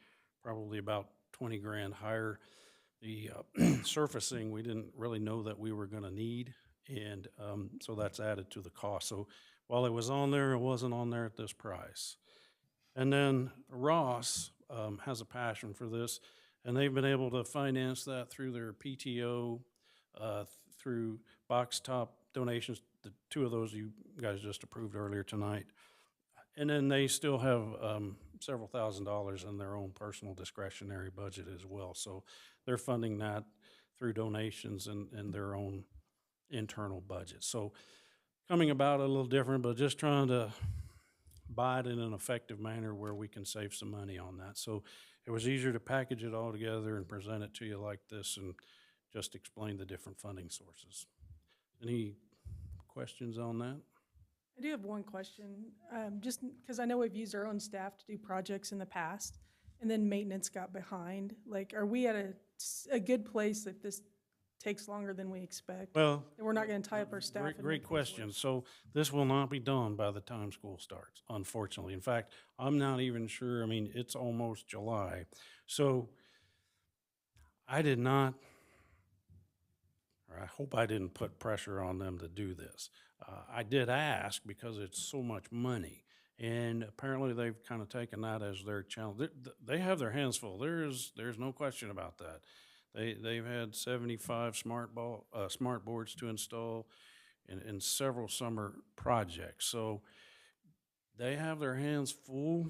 probably about 20 grand higher. The surfacing, we didn't really know that we were going to need, and so that's added to the cost. So while it was on there, it wasn't on there at this price. And then Ross has a passion for this, and they've been able to finance that through their PTO, through box top donations. The 2 of those you guys just approved earlier tonight. And then they still have several $1,000s in their own personal discretionary budget as well. So they're funding that through donations and their own internal budget. So coming about a little different, but just trying to buy it in an effective manner where we can save some money on that. So it was easier to package it all together and present it to you like this and just explain the different funding sources. Any questions on that? I do have one question, just because I know we've used our own staff to do projects in the past, and then maintenance got behind. Like, are we at a good place if this takes longer than we expect? Well, and we're not going to tie up our staff. Great question. So this will not be done by the time school starts, unfortunately. In fact, I'm not even sure. I mean, it's almost July. So I did not, or I hope I didn't put pressure on them to do this. I did ask because it's so much money. And apparently they've kind of taken that as their challenge. They have their hands full. There's no question about that. They've had 75 smart boards to install in several summer projects. So they have their hands full,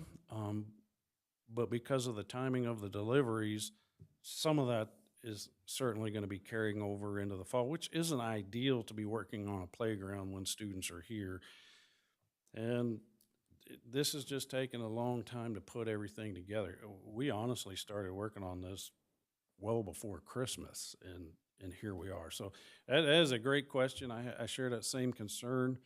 but because of the timing of the deliveries, some of that is certainly going to be carrying over into the fall, which isn't ideal to be working on a playground when students are here. And this has just taken a long time to put everything together. We honestly started working on this well before Christmas, and here we are. So that is a great question. I share that same concern.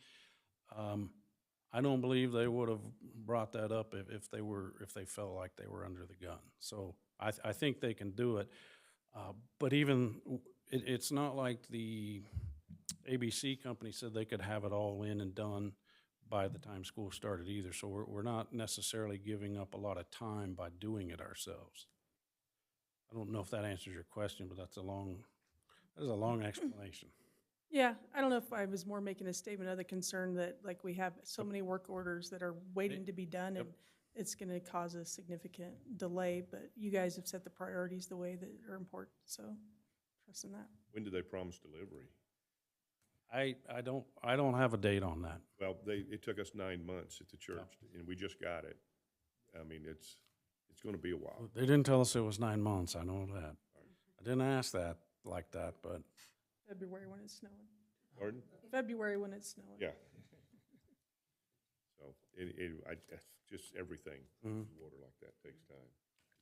I don't believe they would have brought that up if they felt like they were under the gun. So I think they can do it. But even it's not like the ABC company said they could have it all in and done by the time school started either. So we're not necessarily giving up a lot of time by doing it ourselves. I don't know if that answers your question, but that's a long explanation. Yeah, I don't know if I was more making a statement of the concern that, like, we have so many work orders that are waiting to be done, and it's gonna cause a significant delay, but you guys have set the priorities the way that are important, so trust in that. When did they promise delivery? I don't have a date on that. Well, it took us 9 months at the church, and we just got it. I mean, it's gonna be a while. They didn't tell us it was 9 months, I know that. I didn't ask that like that, but February when it's snowing. Pardon? February when it's snowing. Yeah. So, just everything, water like that takes time.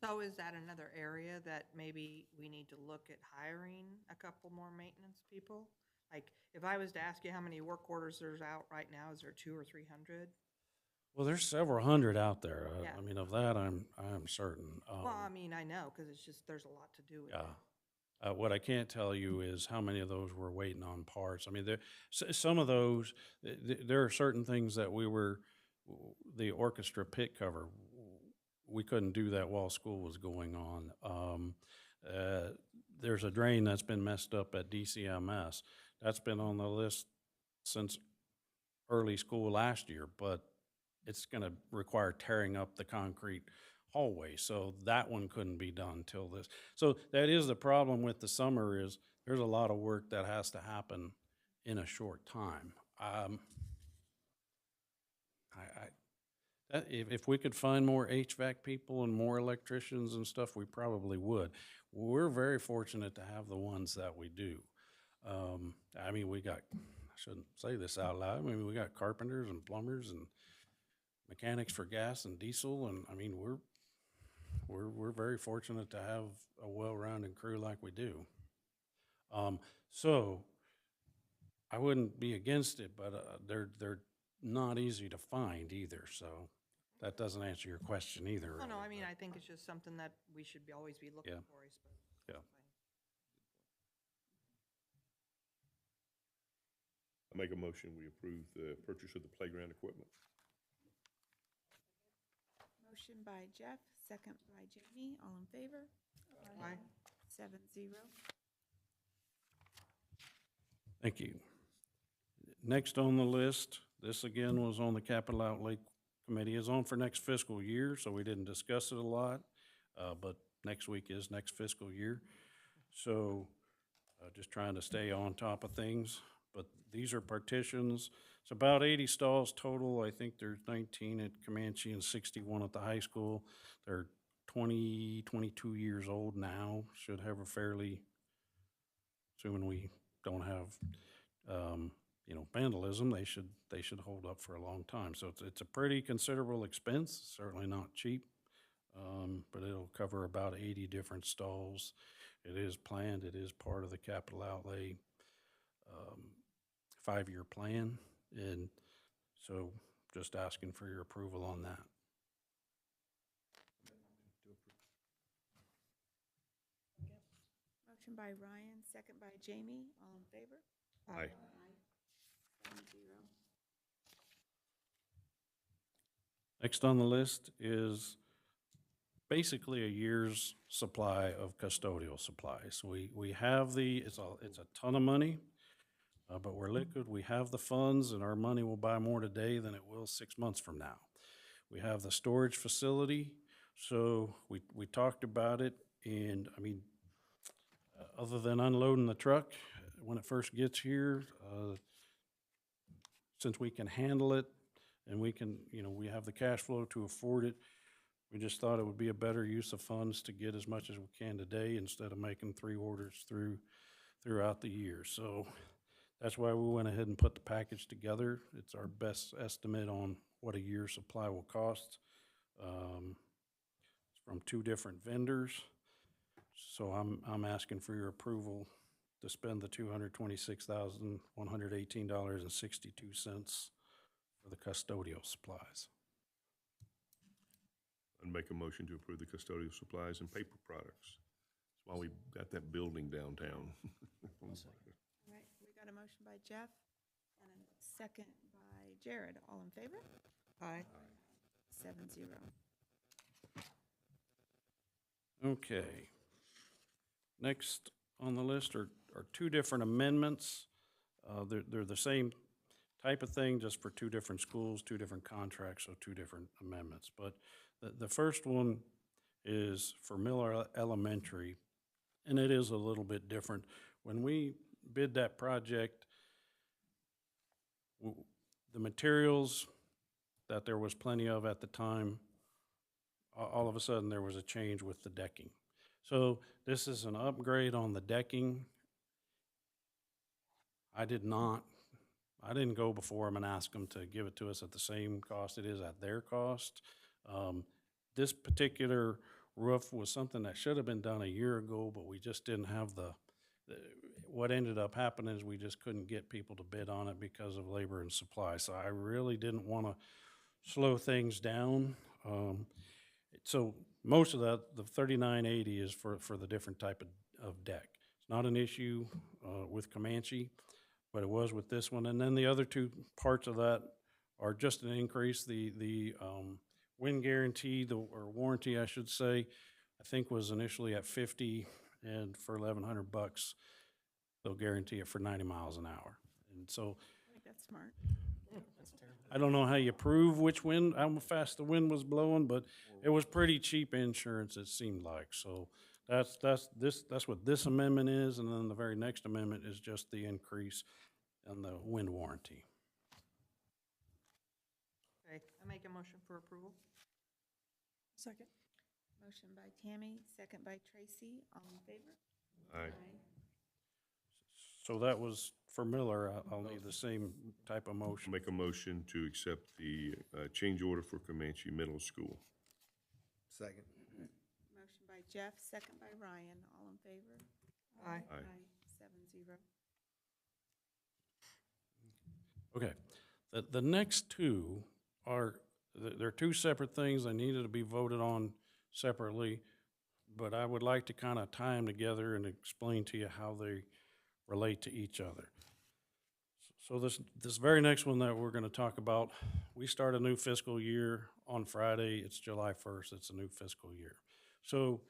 So is that another area that maybe we need to look at hiring a couple more maintenance people? Like, if I was to ask you how many work orders there's out right now, is there 200 or 300? well, there's several hundred out there. Yeah. I mean, of that, I'm certain. Well, I mean, I know, because it's just, there's a lot to do with it. Yeah. What I can't tell you is how many of those were waiting on parts. I mean, some of those, there are certain things that the orchestra pit cover, we couldn't do that while school was going on. There's a drain that's been messed up at DCMS. That's been on the list since early school last year, but it's going to require tearing up the concrete hallway. So that one couldn't be done till this. So that is the problem with the summer, is there's a lot of work that has to happen in a short time. If we could find more HVAC people and more electricians and stuff, we probably would. We're very fortunate to have the ones that we do. I mean, I shouldn't say this out loud. I mean, we got carpenters and plumbers and mechanics for gas and diesel, and I mean, we're very fortunate to have a well-rounded crew like we do. So I wouldn't be against it, but they're not easy to find either. So that doesn't answer your question either. Oh, no, really, I mean, I think it's just something that we should always be looking Yeah. for, I suppose. Yeah. I make a motion, we approve the purchase of the playground equipment. Motion by Jeff, second by Jamie, all in favor? Aye. 7-0. Thank you. Next on the list, this again was on the Capital Outlay Committee, is on for next fiscal year, so we didn't discuss it a lot, but next week is next fiscal year. So just trying to stay on top of things, but these are partitions. It's about 80 stalls total. I think there's 19 at Comanche and 61 at the high school. They're 20, 22 years old now, should have a fairly, assuming we don't have, vandalism, they should hold up for a long time. So it's a pretty considerable expense, certainly not cheap, but it'll cover about 80 different stalls. It is planned, it is part of the capital outlay 5-year plan, and so just asking for your approval on that. Motion by Ryan, second by Jamie, all in favor? Aye. 7-0. Next on the list is basically a year's supply of custodial supplies. We have it's a ton of money, but we're liquid. We have the funds, and our money will buy more today than it will 6 months from now. We have the storage facility, so we talked about it, and I mean, other than unloading the truck when it first gets here, since we can handle it and we can, we have the cash flow to afford it, we just thought it would be a better use of funds to get as much as we can today instead of making 3 orders throughout the year. So that's why we went ahead and put the package together. It's our best estimate on what a year's supply will cost. It's from 2 different vendors. So I'm asking for your approval to spend the $226,118.62 for the custodial supplies. I'd make a motion to approve the custodial supplies and paper products. That's why we got that building downtown. All right, we got a motion by Jeff and a second by Jared. All in favor? Aye. 7-0. Okay. Next on the list are two different amendments. They're the same type of thing, just for two different schools, two different contracts, so two different amendments. But the first one is for Miller Elementary, and it is a little bit different. When we bid that project, the materials that there was plenty of at the time, all of a sudden there was a change with the decking. So this is an upgrade on the decking. I didn't go before them and ask them to give it to us at the same cost it is at their cost. This particular roof was something that should have been done a year ago, but we just didn't have what ended up happening is we just couldn't get people to bid on it because of labor and supply. So I really didn't want to slow things down. So most of that, the 3980 is for the different type of deck. It's not an issue with Comanche, but it was with this one. And then the other two parts of that are just an increase. The wind guarantee, or warranty, I should say, I think was initially at 50, and for $1,100, they'll guarantee it for 90 miles an hour. And so I think that's smart. I don't know how you prove how fast the wind was blowing, but it was pretty cheap insurance, it seemed like. So that's what this amendment is, and then the very next amendment is just the increase in the wind warranty. Okay, I make a motion for approval. Second. Motion by Tammy, second by Tracy. All in favor? Aye. So that was for Miller. I'll need the same type of motion. Make a motion to accept the change order for Comanche Middle School. Second. Motion by Jeff, second by Ryan. All in favor? Aye. Aye. 7-0. Okay. The next two they're two separate things. They needed to be voted on separately, but I would like to kind of tie them together and explain to you how they relate to each other. So this very next one that we're going to talk about, we start a new fiscal year on Friday. It's July 1st. It's a new fiscal year. So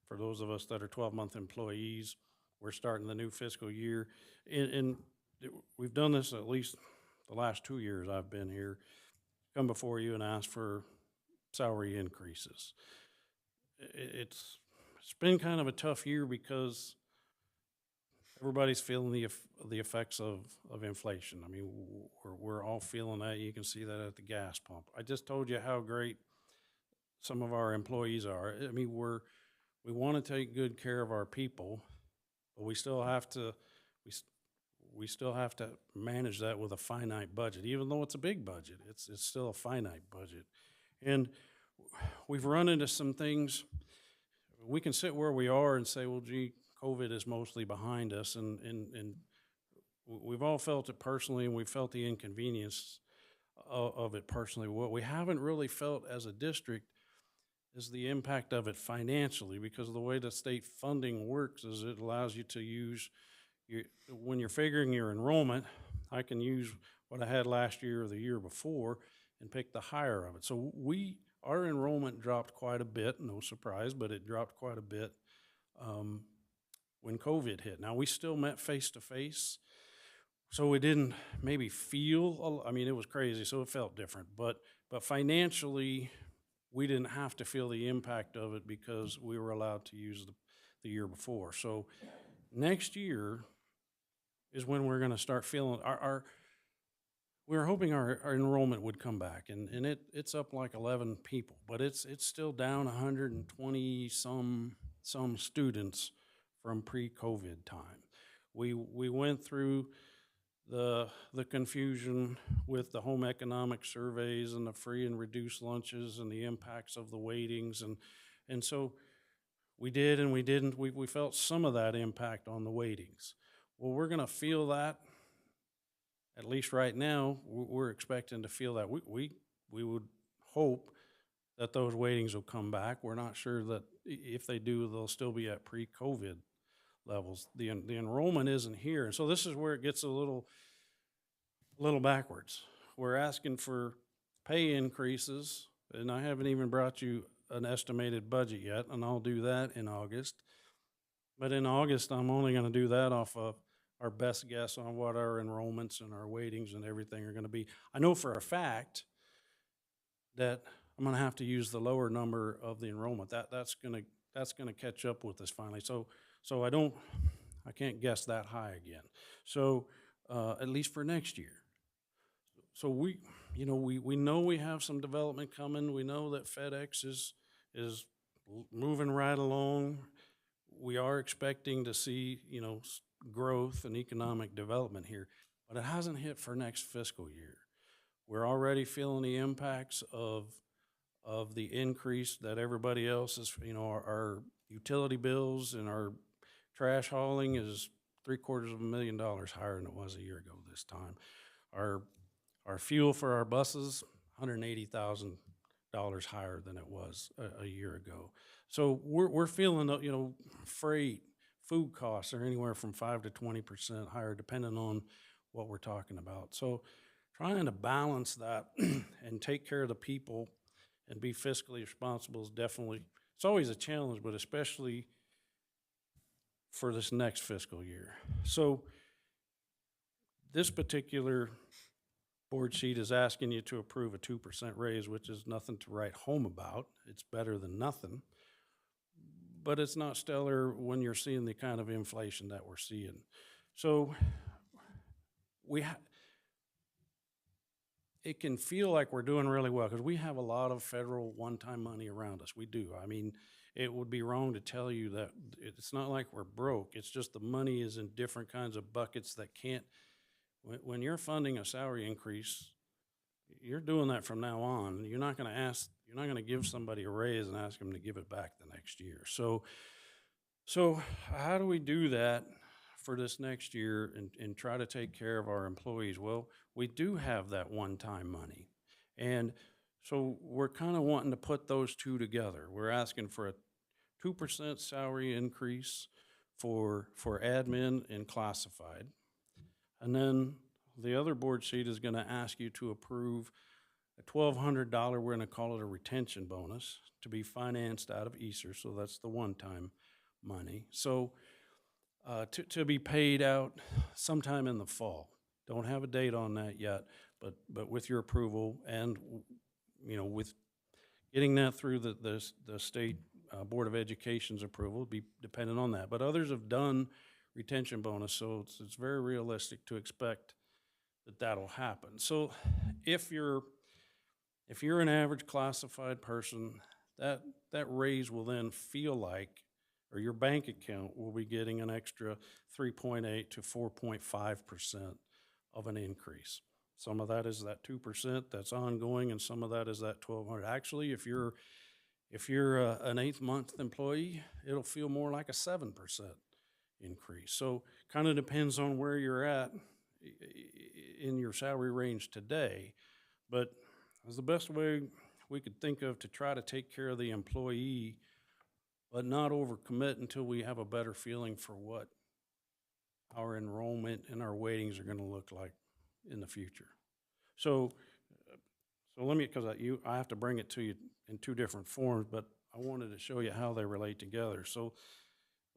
for those of us that are 12-month employees, we're starting the new fiscal year. And we've done this at least the last 2 years I've been here, come before you and ask for salary increases. It's been kind of a tough year because everybody's feeling the effects of inflation. I mean, we're all feeling that. You can see that at the gas pump. I just told you how great some of our employees are. I mean, we want to take good care of our people, but we still have to manage that with a finite budget. Even though it's a big budget, it's still a finite budget. And we've run into some things. We can sit where we are and say, well, gee, COVID is mostly behind us, and we've all felt it personally, and we've felt the inconvenience of it personally. What we haven't really felt as a district is the impact of it financially, because of the way the state funding works is it allows you to use when you're figuring your enrollment, I can use what I had last year or the year before and pick the higher of it. So our enrollment dropped quite a bit, no surprise, but it dropped quite a bit when COVID hit. Now, we still met face-to-face, so we didn't maybe feel, I mean, it was crazy, so it felt different. But financially, we didn't have to feel the impact of it because we were allowed to use the year before. So next year is when we're going to start feeling we were hoping our enrollment would come back, and it's up like 11 people, but it's still down 120 some students from pre-COVID time. We went through the confusion with the home economic surveys and the free and reduced lunches and the impacts of the weightings, and so we did and we didn't. We felt some of that impact on the weightings. Well, we're going to feel that, at least right now, we're expecting to feel that. We would hope that those weightings will come back. We're not sure that if they do, they'll still be at pre-COVID levels. The enrollment isn't here. And so this is where it gets a little a little backwards. We're asking for pay increases, and I haven't even brought you an estimated budget yet, and I'll do that in August. But in August, I'm only gonna do that off of our best guess on what our enrollments and our weightings and everything are gonna be. I know for a fact that I'm gonna have to use the lower number of the enrollment. That's gonna catch up with us finally. So I can't guess that high again. So, at least for next year. So we know we have some development coming. We know that FedEx is moving right along. We are expecting to see, growth and economic development here, but it hasn't hit for next fiscal year. We're already feeling the impacts of the increase that everybody else is, our utility bills and our trash hauling is $750,000 higher than it was a year ago this time. Our fuel for our buses, $180,000 higher than it was a year ago. So we're feeling, freight, food costs are anywhere from 5 to 20% higher, depending on what we're talking about. So trying to balance that and take care of the people and be fiscally responsible is definitely, it's always a challenge, but especially for this next fiscal year. So this particular board sheet is asking you to approve a 2% raise, which is nothing to write home about. It's better than nothing. But it's not stellar when you're seeing the kind of inflation that we're seeing. So it can feel like we're doing really well because we have a lot of federal one-time money around us. We do. I mean, it would be wrong to tell you that it's not like we're broke. It's just the money is in different kinds of buckets that can't. When you're funding a salary increase, you're doing that from now on. You're not going to give somebody a raise and ask them to give it back the next year. So how do we do that for this next year and try to take care of our employees? Well, we do have that one-time money. And so we're kind of wanting to put those two together. We're asking for a 2% salary increase for admin and classified. And then the other board sheet is going to ask you to approve a $1,200, we're going to call it a retention bonus, to be financed out of ESSER, so that's the one-time money. So to be paid out sometime in the fall. Don't have a date on that yet, but with your approval and, with getting that through the state Board of Education's approval, be dependent on that. But others have done retention bonus, so it's very realistic to expect that that'll happen. So if you're an average classified person, that raise will then feel like, or your bank account will be getting an extra 3.8 to 4.5% of an increase. Some of that is that 2% that's ongoing, and some of that is that $1,200. Actually, if you're an 8th month employee, it'll feel more like a 7% increase. So kind of depends on where you're at in your salary range today, but it's the best way we could think of to try to take care of the employee, but not overcommit until we have a better feeling for what our enrollment and our weightings are going to look like in the future. So let me, because I have to bring it to you in two different forms, but I wanted to show you how they relate together. So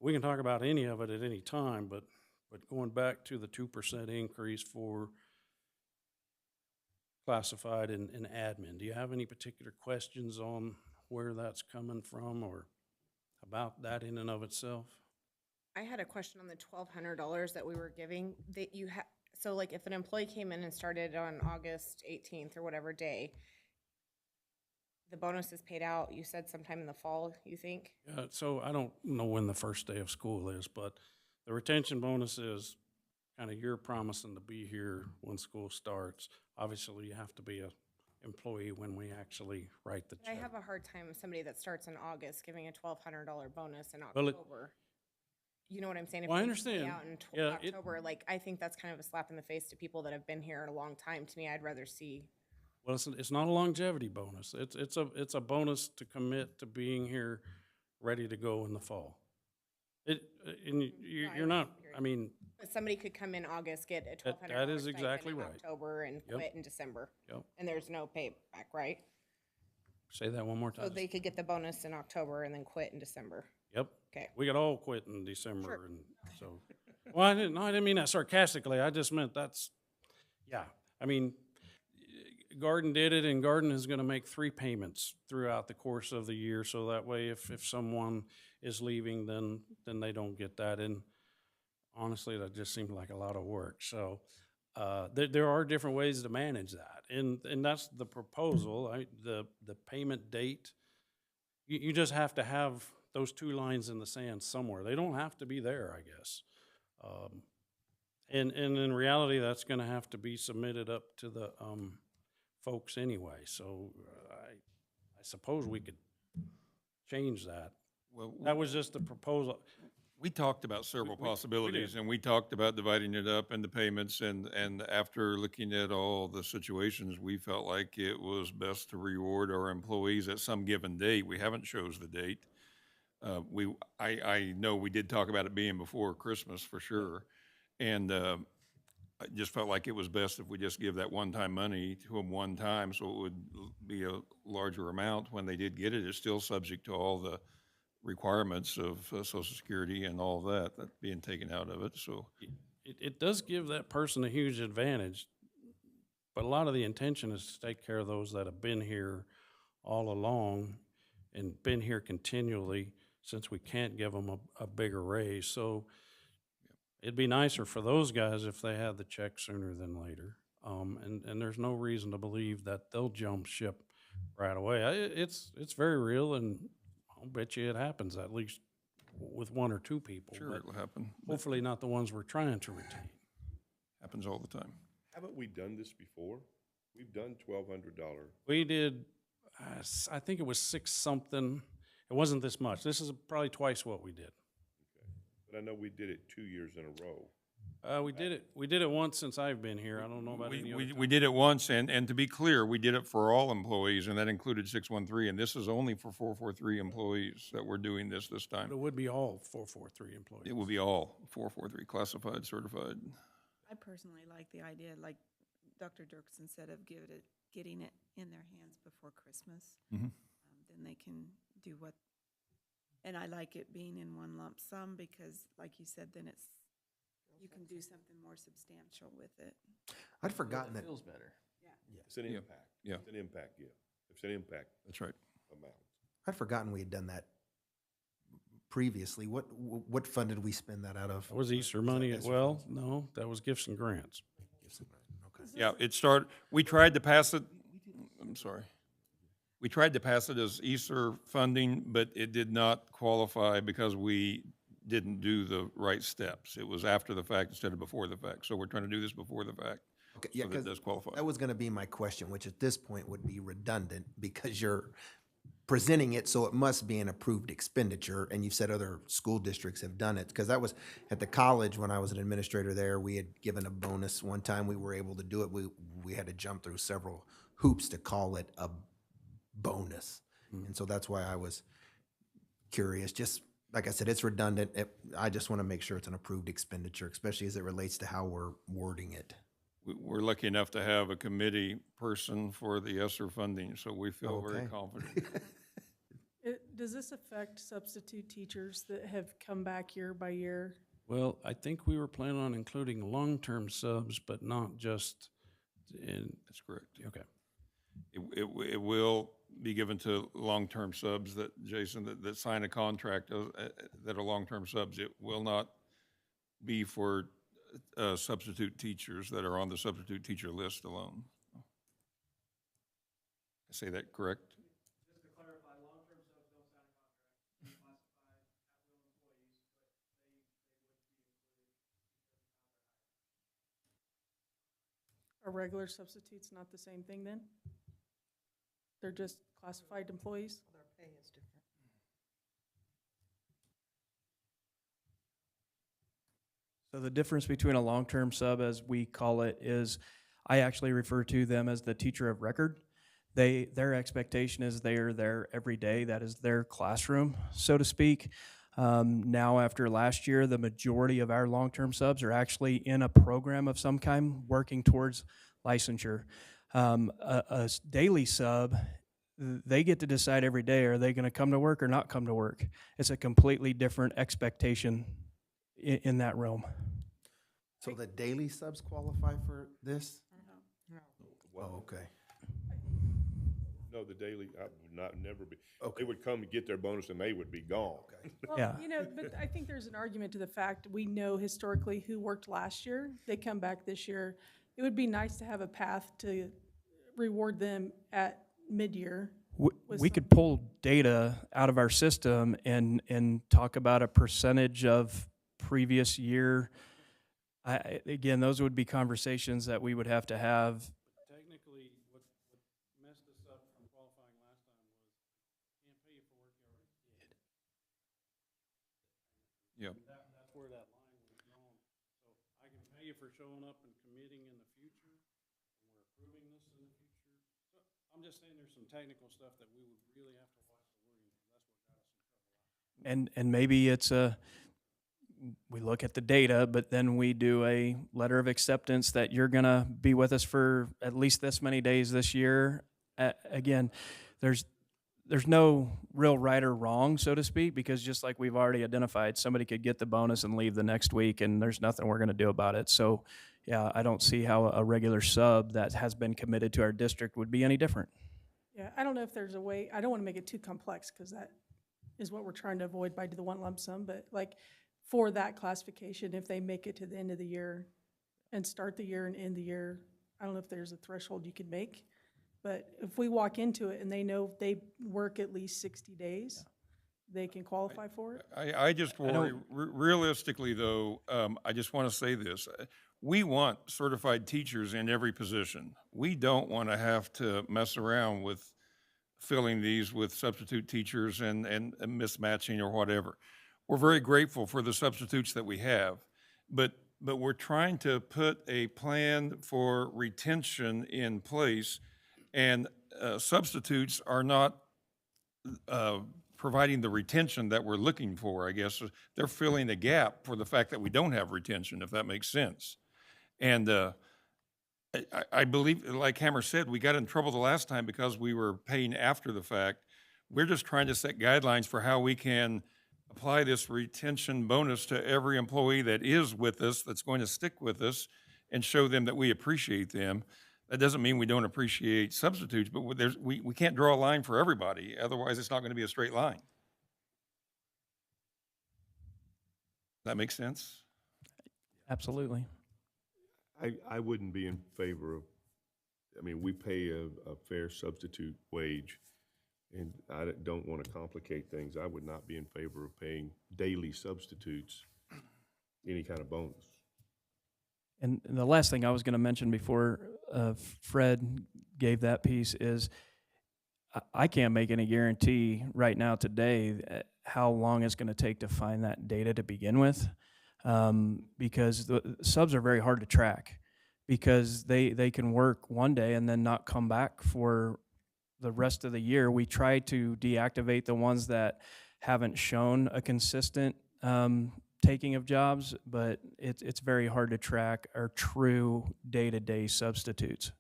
we can talk about any of it at any time, but going back to the 2% increase for classified and admin, do you have any particular questions on where that's coming from or about that in and of itself? I had a question on the $1,200 that we were giving that you have. So like if an employee came in and started on August 18th or whatever day, the bonus is paid out, you said sometime in the fall, you think? Yeah, so I don't know when the first day of school is, but the retention bonus is kind of you're promising to be here when school starts. Obviously, you have to be a employee when we actually write the check. I have a hard time with somebody that starts in August giving a $1,200 bonus in Well, October. You know what I'm saying? If Well, I they understand. pay out in October, I think that's kind of a slap in the face to people that have been here a long time. To me, I'd rather see. Well, it's not a longevity bonus. It's a bonus to commit to being here, ready to go in the fall. You're not. I mean, Somebody could come in August, get a That- $1,200 that is stipend exactly in right. October and Yep. quit in December. Yep. And there's no payback, right? Say that one more So time. they could get the bonus in October and then quit in December. Yep. Okay. We could all quit in December Sure. and so, well, I didn't mean that sarcastically. I just meant that's, yeah. I mean, Garden did it and Garden is gonna make 3 payments throughout the course of the year. So that way if someone is leaving, then they don't get that. And honestly, that just seemed like a lot of work. So, there are different ways to manage that. And that's the proposal. The payment date, you just have to have those 2 lines in the sand somewhere. They don't have to be there, I guess. And in reality, that's gonna have to be submitted up to the, folks anyway. So I suppose we could change that. Well, That was just the proposal. we talked about several we possibilities, did. and we talked about dividing it up into payments, and after looking at all the situations, we felt like it was best to reward our employees at some given date. We haven't chose the date. I know we did talk about it being before Christmas for sure, and I just felt like it was best if we just give that one-time money to them one time, so it would be a larger amount. When they did get it, it's still subject to all the requirements of Social Security and all that being taken out of it, so. It does give that person a huge advantage, but a lot of the intention is to take care of those that have been here all along and been here continually, since we can't give them a bigger raise. So it'd be nicer for those guys if they had the check sooner than later. And there's no reason to believe that they'll jump ship right away. It's very real, and I'll bet you it happens at least with 1 or 2 people. Sure, but it'll happen. hopefully not the ones we're trying to retain. Happens all the time. Haven't we done this before? We've done $1,200. We did, I think it was 6 something. It wasn't this much. This is probably twice what we did. But I know we did it 2 years in a row. We did it once since I've been here. I don't know about any other. We did it once, and to be clear, we did it for all employees, and that included 613, and this is only for 443 employees that we're doing this But time. it would be all 443 employees. It will be all 443, classified, certified. I personally like the idea, like Dr. Dirksen said, of getting it in their hands before Christmas. Mhm. Then they can do what, and I like it being in one lump sum because, like you said, then you can do something more substantial with it. I'd forgotten that. Feels better. It's an Yeah. impact. Yeah. It's an impact gift. It's an impact That's right. amount. I'd forgotten we had done that previously. What fund did we spend that out of? That was Easter money. Well, no, that was gifts and grants. Okay. Yeah, we tried to pass it, I'm sorry. We tried to pass it as Easter funding, but it did not qualify because we didn't do the right steps. It was after the fact instead of before the fact. So we're trying to do this before the fact. Okay, yeah, So that 'cause does qualify. that was gonna be my question, which at this point would be redundant because you're presenting it, so it must be an approved expenditure, and you've said other school districts have done it. Because that was, at the college, when I was an administrator there, we had given a bonus. One time we were able to do it, we had to jump through several hoops to call it a bonus. And so that's why I was curious. Just, like I said, it's redundant. I just want to make sure it's an approved expenditure, especially as it relates to how we're wording it. We're lucky enough to have a committee person for the ESSER funding, so we feel very Okay. confident. Does this affect substitute teachers that have come back year by year? Well, I think we were planning on including long-term subs, but not just in, That's correct. okay. It will be given to long-term subs that sign a contract that are long-term subs. It will not be for substitute teachers that are on the substitute teacher list alone. I say that correct? Just to clarify, long-term subs don't sign a contract, they're classified at-will employees, but they would be included because of how they're hired. Are regular substitutes not the same thing then? They're just classified employees? Their pay is different. So the difference between a long-term sub, as we call it, is I actually refer to them as the teacher of record. Their expectation is they are there every day. That is their classroom, so to speak. Now, after last year, the majority of our long-term subs are actually in a program of some kind working towards licensure. A daily sub, they get to decide every day, are they going to come to work or not come to work? It's a completely different expectation in that realm. So the daily subs qualify for this? No. Oh, okay. No, the daily, I would not, never be. Okay. They would come and get their bonus and they would be gone. Okay. Well, Yeah. you know, but I think there's an argument to the fact, we know historically who worked last year, they come back this year. It would be nice to have a path to reward them at mid-year. We could pull data out of our system and talk about a percentage of previous year. Again, those would be conversations that we would have to have. Technically, what messed us up from qualifying last time was, can't pay you for work you already did. Yep. That's where that line was drawn. So I can pay you for showing up and committing in the future, and we're approving this in the future. So I'm just saying there's some technical stuff that we would really have to watch the wording, because that's what got us in trouble. And maybe it's we look at the data, but then we do a letter of acceptance that you're going to be with us for at least this many days this year. Again, there's no real right or wrong, so to speak, because just like we've already identified, somebody could get the bonus and leave the next week, and there's nothing we're going to do about it. So, yeah, I don't see how a regular sub that has been committed to our district would be any different. Yeah, I don't know if there's a way, I don't want to make it too complex, because that is what we're trying to avoid by the one lump sum, but like, for that classification, if they make it to the end of the year and start the year and end the year, I don't know if there's a threshold you could make, but if we walk into it and they know they work at least 60 days, they can qualify for it? I just worry, realistically though, I just want to say this. We want certified teachers in every position. We don't want to have to mess around with filling these with substitute teachers and mismatching or whatever. We're very grateful for the substitutes that we have, but we're trying to put a plan for retention in place, and substitutes are not providing the retention that we're looking for, I guess. They're filling the gap for the fact that we don't have retention, if that makes sense. And I believe, like Hammer said, we got in trouble the last time because we were paying after the fact. We're just trying to set guidelines for how we can apply this retention bonus to every employee that is with us, that's going to stick with us, and show them that we appreciate them. That doesn't mean we don't appreciate substitutes, but we can't draw a line for everybody. Otherwise, it's not going to be a straight line. That makes sense? Absolutely. I wouldn't be in favor of, I mean, we pay a fair substitute wage, and I don't want to complicate things. I would not be in favor of paying daily substitutes any kind of bonus. And the last thing I was going to mention before Fred gave that piece is I can't make any guarantee right now today how long it's going to take to find that data to begin with, because the subs are very hard to track, because they can work one day and then not come back for the rest of the year. We try to deactivate the ones that haven't shown a consistent taking of jobs, but it's very hard to track our true day-to-day substitutes.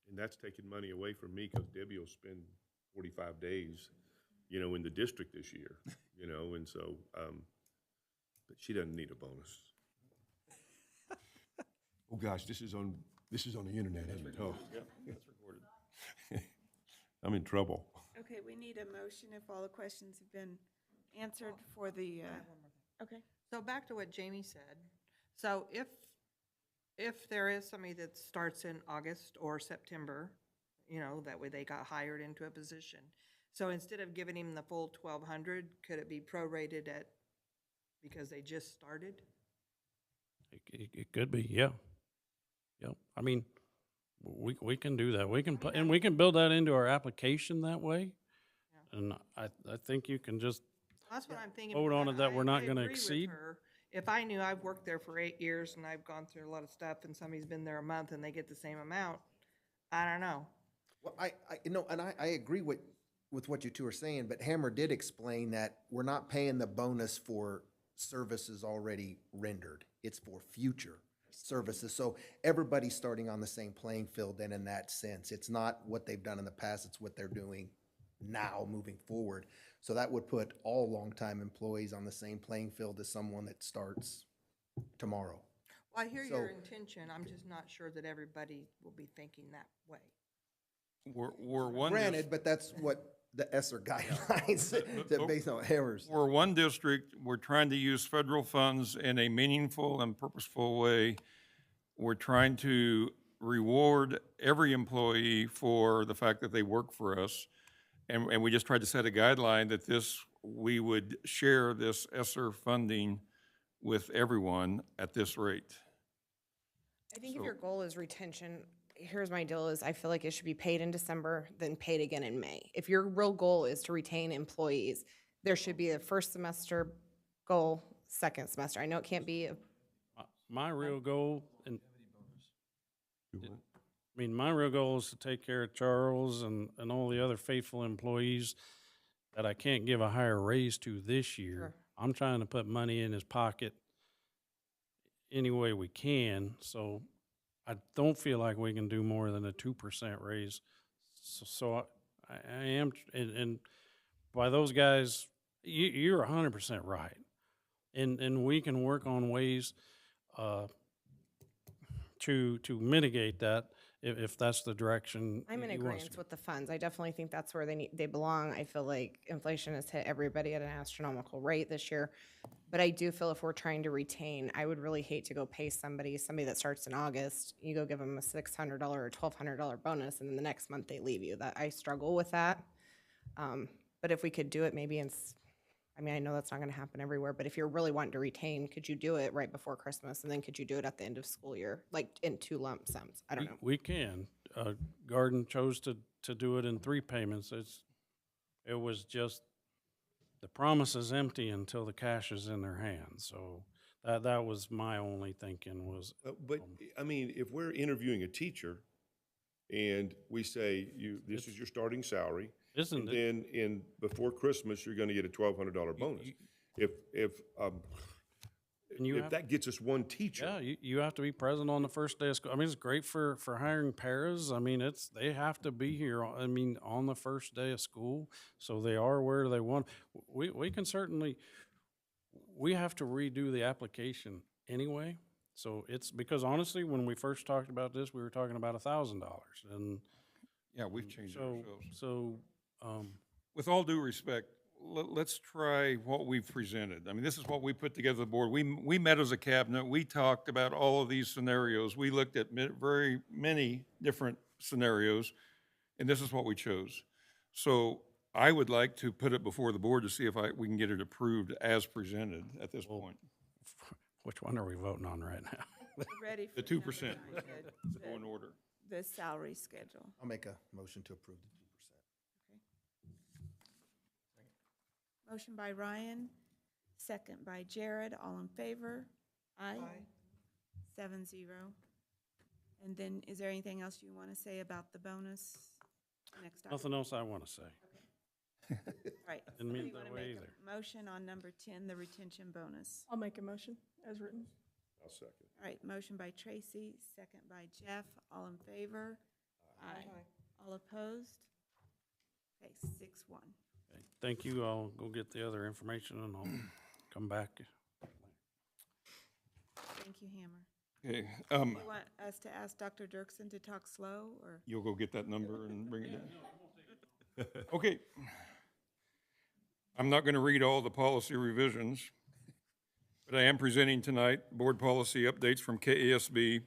And that's taking money away from me, because Debbie will spend 45 days, you know, in the district this year, you know, and so, but she doesn't need a bonus. Oh gosh, this is on the internet, isn't it? Oh. Yeah, that's recorded. I'm in trouble. Okay, we need a motion if all the questions have been answered for the, okay. So back to what Jamie said. So if there is somebody that starts in August or September, you know, that way they got hired into a position. So instead of giving him the full 1,200, could it be prorated at, because they just started? It could be, yeah. Yeah, I mean, we can do that. We can and we can build that into our application that way. Yeah. And I think you can just That's what I'm thinking. vote on because it that we're I not gonna agree with exceed. her. If I knew I've worked there for 8 years and I've gone through a lot of stuff and somebody's been there a month and they get the same amount, I don't know. Well, I you know, and I agree with with what you two are saying, but Hammer did explain that we're not paying the bonus for services already rendered. It's for future services. So everybody's starting on the same playing field then in that sense. It's not what they've done in the past, it's what they're doing now moving forward. So that would put all longtime employees on the same playing field as someone that starts tomorrow. Well, I hear So- your intention, I'm just not sure that everybody will be thinking that way. We're one. Granted, but that's what the ESSER guidelines, that based on Hammer's. We're one district, we're trying to use federal funds in a meaningful and purposeful way. We're trying to reward every employee for the fact that they work for us. And we just tried to set a guideline that we would share this ESSER funding with everyone at this rate. I think if your goal is retention, here's my deal is I feel like it should be paid in December, then paid again in May. If your real goal is to retain employees, there should be a first semester goal, second semester. I know it can't be My real goal, and I mean, my real goal is to take care of Charles and all the other faithful employees that I can't give a higher raise to this year. Sure. I'm trying to put money in his pocket any way we can, so I don't feel like we can do more than a 2% raise. So I am, and by those guys, you're 100% right. And we can work on ways to mitigate that if that's the direction. I'm in he wants agreement to. with the funds. I definitely think that's where they belong. I feel like inflation has hit everybody at an astronomical rate this year. But I do feel if we're trying to retain, I would really hate to go pay somebody that starts in August, you go give them a $600 or $1,200 bonus, and then the next month they leave you. That I struggle with that. But if we could do it maybe I mean, I know that's not gonna happen everywhere, but if you're really wanting to retain, could you do it right before Christmas? And then could you do it at the end of school year, like in 2 lump sums? I don't know. We can. Garden chose to do it in 3 payments. It was just, the promise is empty until the cash is in their hands. So that was my only thinking was. But, I mean, if we're interviewing a teacher and we say, this is your starting salary. Isn't it? And then before Christmas, you're gonna get a $1,200 bonus. If that gets us one teacher. Yeah, you have to be present on the first day of school. I mean, it's great for hiring paras. I mean, they have to be here, I mean, on the first day of school, so they are where they want. We can certainly, we have to redo the application anyway. So it's, because honestly, when we first talked about this, we were talking about $1,000, and. Yeah, we've changed it ourselves. So, with all due respect, let's try what we've presented. I mean, this is what we put together the board. We met as a cabinet. We talked about all of these scenarios. We looked at very many different scenarios, and this is what we chose. So I would like to put it before the board to see if we can get it approved as presented at this point. which one are we voting on right now? Ready for The 2%. number 9, Go in order. the salary schedule. I'll make a motion to approve the 2%. Motion by Ryan, second by Jared, all in favor? Aye. 7-0. And then, is there anything else you want to say about the bonus? Next item. Nothing else I want to say. Right. Didn't mean Somebody it that wanna way make a either. Motion on number 10, the retention bonus. I'll make a motion as written. I'll second. All right, motion by Tracy, second by Jeff, all in favor? Aye. All opposed? Okay, 6-1. Okay, thank you. I'll go get the other information and I'll come back. Thank you, Hammer. Okay, You want us to ask Dr. Dirksen to talk slow, or? you'll go get that number and bring it in? Okay. I'm not going to read all the policy revisions, but I am presenting tonight board policy updates from KASB.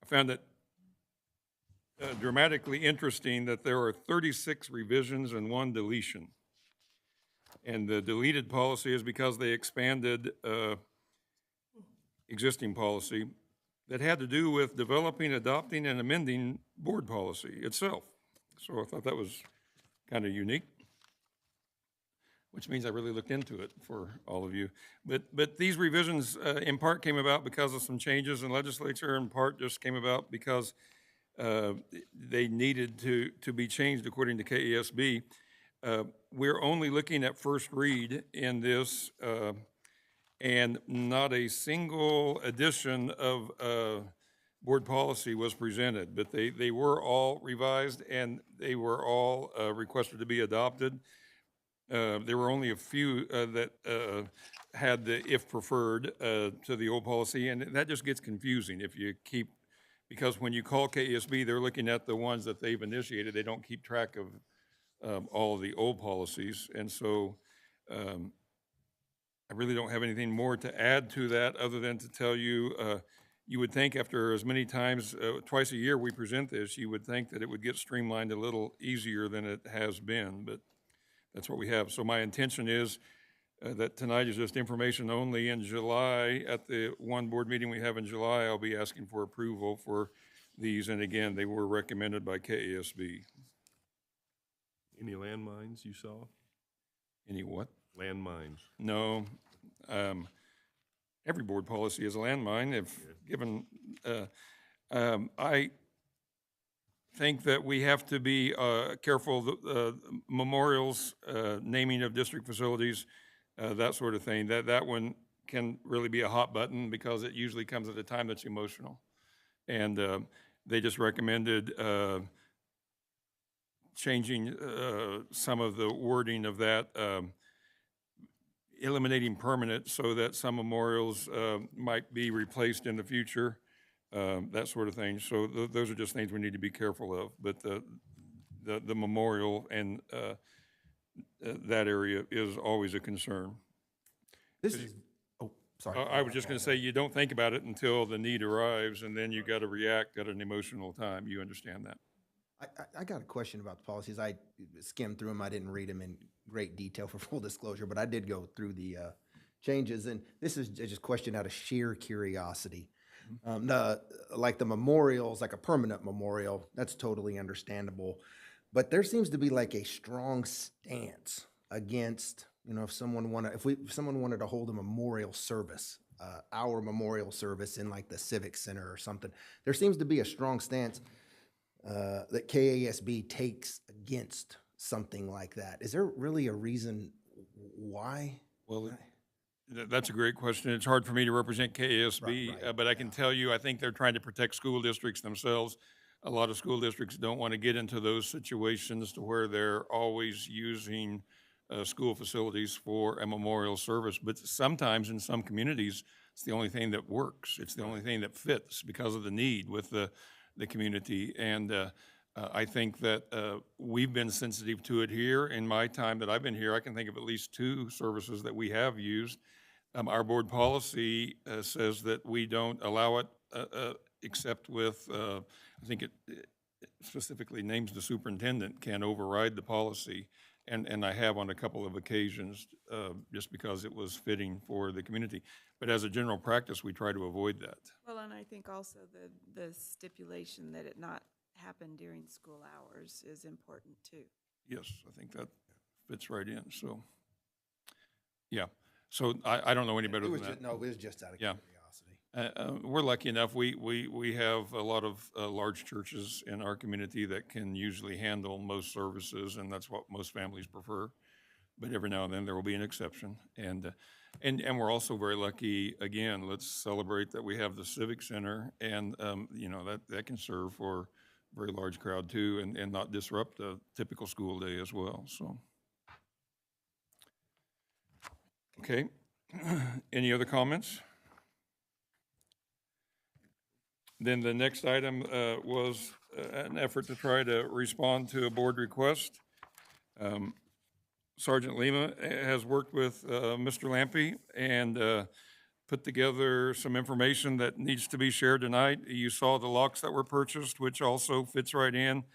I found it dramatically interesting that there are 36 revisions and 1 deletion. And the deleted policy is because they expanded existing policy that had to do with developing, adopting, and amending board policy itself. So I thought that was kind of unique, which means I really looked into it for all of you. But these revisions in part came about because of some changes in legislature, in part just came about because they needed to be changed according to KASB. We're only looking at first read in this, and not a single addition of board policy was presented, but they were all revised and they were all requested to be adopted. There were only a few that had the if preferred to the old policy, and that just gets confusing if you keep, because when you call KESB, they're looking at the ones that they've initiated. They don't keep track of all of the old policies, and so I really don't have anything more to add to that other than to tell you, you would think after as many times, twice a year we present this, you would think that it would get streamlined a little easier than it has been, but that's what we have. So my intention is that tonight is just information only. In July, at the one board meeting we have in July, I'll be asking for approval for these, and again, they were recommended by KASB. Any landmines you saw? Any what? Landmines. No. Every board policy is a landmine if given. I think that we have to be careful, memorials, naming of district facilities, that sort of thing. That one can really be a hot button because it usually comes at a time that's emotional. And they just recommended changing some of the wording of that, eliminating permanent so that some memorials might be replaced in the future, that sort of thing. So those are just things we need to be careful of. But the memorial and that area is always a concern. This is, oh, sorry. I was just going to say, you don't think about it until the need arrives, and then you got to react at an emotional time. You understand that? I got a question about the policies. I skimmed through them. I didn't read them in great detail for full disclosure, but I did go through the changes. And this is just a question out of sheer curiosity. Like the memorials, like a permanent memorial, that's totally understandable. But there seems to be like a strong stance against, if someone wanted to hold a memorial service, our memorial service in like the Civic Center or something, there seems to be a strong stance that KASB takes against something like that. Is there really a reason why? Well, that's a great question. It's hard for me to represent KASB, Right, but I can tell you, I think they're trying to protect school districts themselves. A lot of school districts don't want to get into those situations to where they're always using school facilities for a memorial service. But sometimes in some communities, it's the only thing that works. It's the only thing that fits because of the need with the community. And I think that we've been sensitive to it here. In my time that I've been here, I can think of at least 2 services that we have used. Our board policy says that we don't allow it except with, I think it specifically names the superintendent can override the policy. And I have on a couple of occasions just because it was fitting for the community. But as a general practice, we try to avoid that. Well, and I think also the stipulation that it not happen during school hours is important too. Yes, I think that fits right in, so, yeah. So I don't know any better than that. No, it was just out of curiosity. We're lucky enough, we have a lot of large churches in our community that can usually handle most services, and that's what most families prefer. But every now and then, there will be an exception. And we're also very lucky, again, let's celebrate that we have the Civic Center, and, that can serve for a very large crowd too, and not disrupt a typical school day as well, so. Okay, any other comments? Then the next item was an effort to try to respond to a board request. Sergeant Lima has worked with Mr. Lampy and put together some information that needs to be shared tonight. You saw the locks that were purchased, which also fits right in.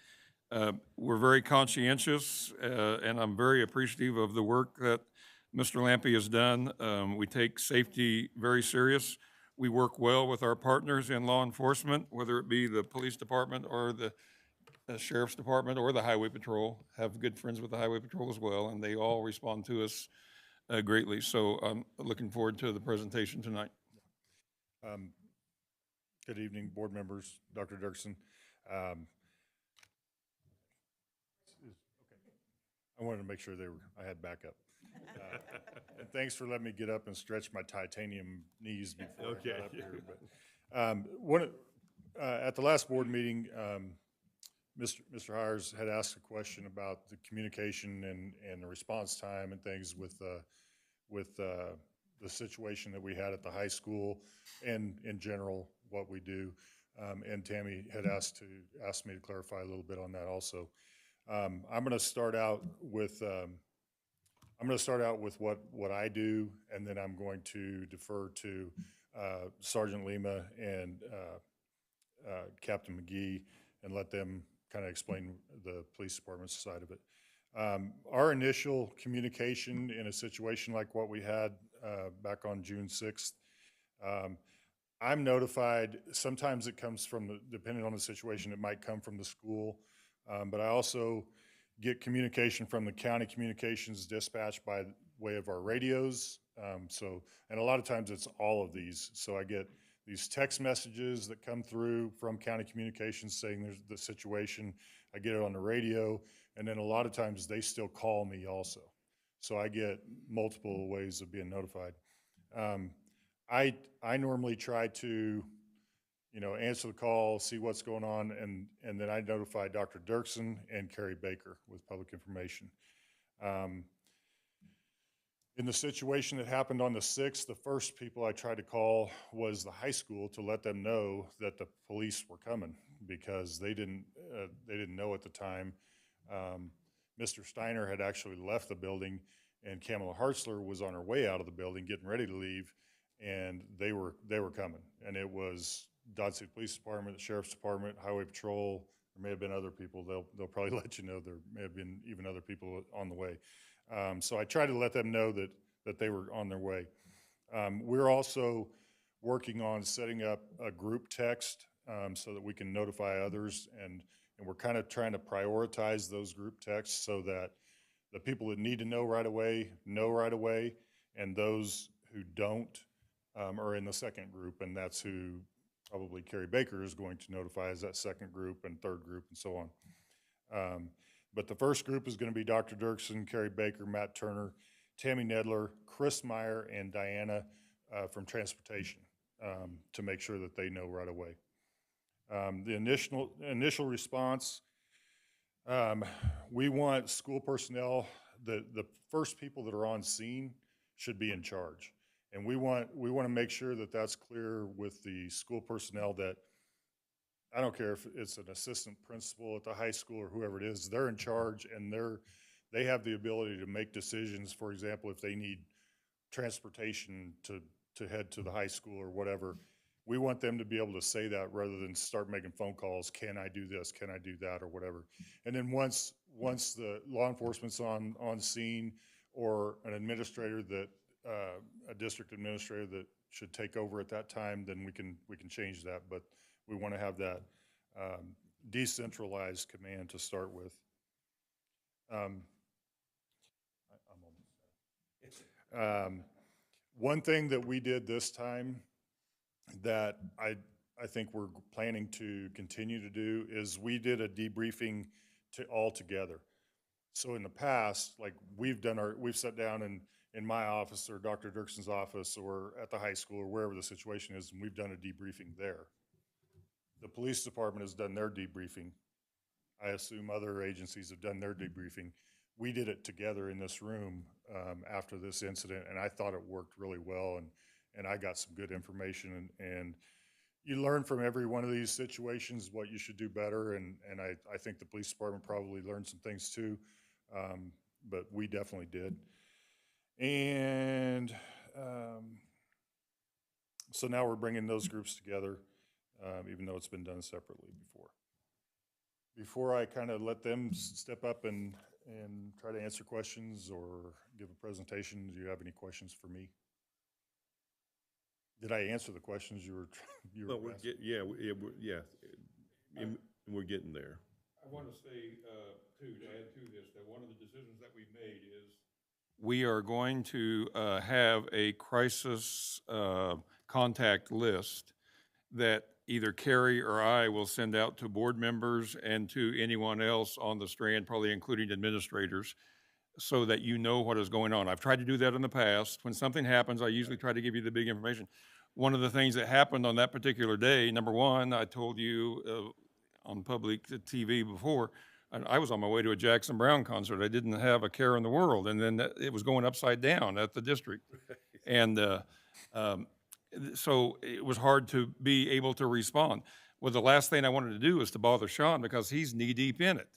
We're very conscientious, and I'm very appreciative of the work that Mr. Lampy has done. We take safety very serious. We work well with our partners in law enforcement, whether it be the police department or the sheriff's department or the highway patrol. Have good friends with the highway patrol as well, and they all respond to us greatly. So I'm looking forward to the presentation tonight. Good evening, board members, Dr. Dirksen. I I wanted to make sure I had backup. And thanks for letting me get up and stretch my titanium knees before I got up here. But at the last board meeting, Mr. Hires had asked a question about the communication and the response time and things with the situation that we had at the high school and in general what we do. And Tammy had asked me to clarify a little bit on that also. I'm going to start out with what I do, and then I'm going to defer to Sergeant Lima and Captain McGee and let them kind of explain the police department's side of it. Our initial communication in a situation like what we had back on June 6th, I'm notified. Sometimes it comes from, depending on the situation, it might come from the school, but I also get communication from the county communications dispatch by way of our radios. And a lot of times it's all of these. So I get these text messages that come through from county communications saying there's the situation. I get it on the radio, and then a lot of times they still call me also. So I get multiple ways of being notified. I normally try to, answer the call, see what's going on, and then I notify Dr. Dirksen and Carrie Baker with public information. In the situation that happened on the 6th, the first people I tried to call was the high school to let them know that the police were coming because they didn't know at the time. Mr. Steiner had actually left the building, and Kamala Hartzler was on her way out of the building, getting ready to leave, and they were coming. And it was Dodge City Police Department, the Sheriff's Department, Highway Patrol. There may have been other people. They'll probably let you know there may have been even other people on the way. So I tried to let them know that they were on their way. We're also working on setting up a group text so that we can notify others, and we're kind of trying to prioritize those group texts so that the people that need to know right away, and those who don't are in the second group, and that's who probably Carrie Baker is going to notify as that second group and third group and so on. But the first group is going to be Dr. Dirksen, Carrie Baker, Matt Turner, Tammy Nedler, Chris Meyer, and Diana from Transportation to make sure that they know right away. The initial response, we want school personnel, the first people that are on scene should be in charge. And we want to make sure that that's clear with the school personnel that I don't care if it's an assistant principal at the high school or whoever it is, they're in charge and they have the ability to make decisions. For example, if they need transportation to head to the high school or whatever, we want them to be able to say that rather than start making phone calls. Can I do this? Can I do that? Or whatever. And then once the law enforcement's on scene or an administrator that, a district administrator that should take over at that time, then we can change that. But we want to have that decentralized command to start with. One thing that we did this time that I think we're planning to continue to do is we did a debriefing all together. So in the past, like we've sat down in my office or Dr. Dirksen's office or at the high school or wherever the situation is, and we've done a debriefing there. The police department has done their debriefing. I assume other agencies have done their debriefing. We did it together in this room after this incident, and I thought it worked really well, and I got some good information. And you learn from every one of these situations what you should do better, and I think the police department probably learned some things too, but we definitely did. And so now we're bringing those groups together. Even though it's been done separately before. Before I kind of let them step up and try to answer questions or give a presentation, do you have any questions for me? Did I answer the questions you were Well, we're getting there. I want to say, to add to this, that one of the decisions that we've made is we are going to have a crisis contact list that either Carrie or I will send out to board members and to anyone else on the strand, probably including administrators. so that you know what is going on. I've tried to do that in the past. When something happens, I usually try to give you the big information. One of the things that happened on that particular day, number one, I told you on public TV before, I was on my way to a Jackson Brown concert. I didn't have a care in the world, and then it was going upside down at the district. And so it was hard to be able to respond. Well, the last thing I wanted to do was to bother Sean because he's knee-deep in it.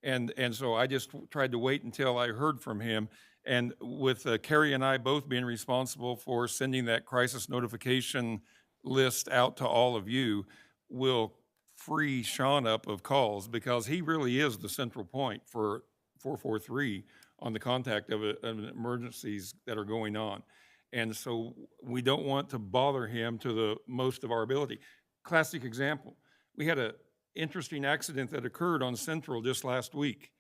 And so I just tried to wait until I heard from him. And with Carrie and I both being responsible for sending that crisis notification list out to all of you, will free Sean up of calls because he really is the central point for 443 on the contact of emergencies that are going on. And so we don't want to bother him to the most of our ability. Classic example, we had an interesting accident that occurred on Central just last week,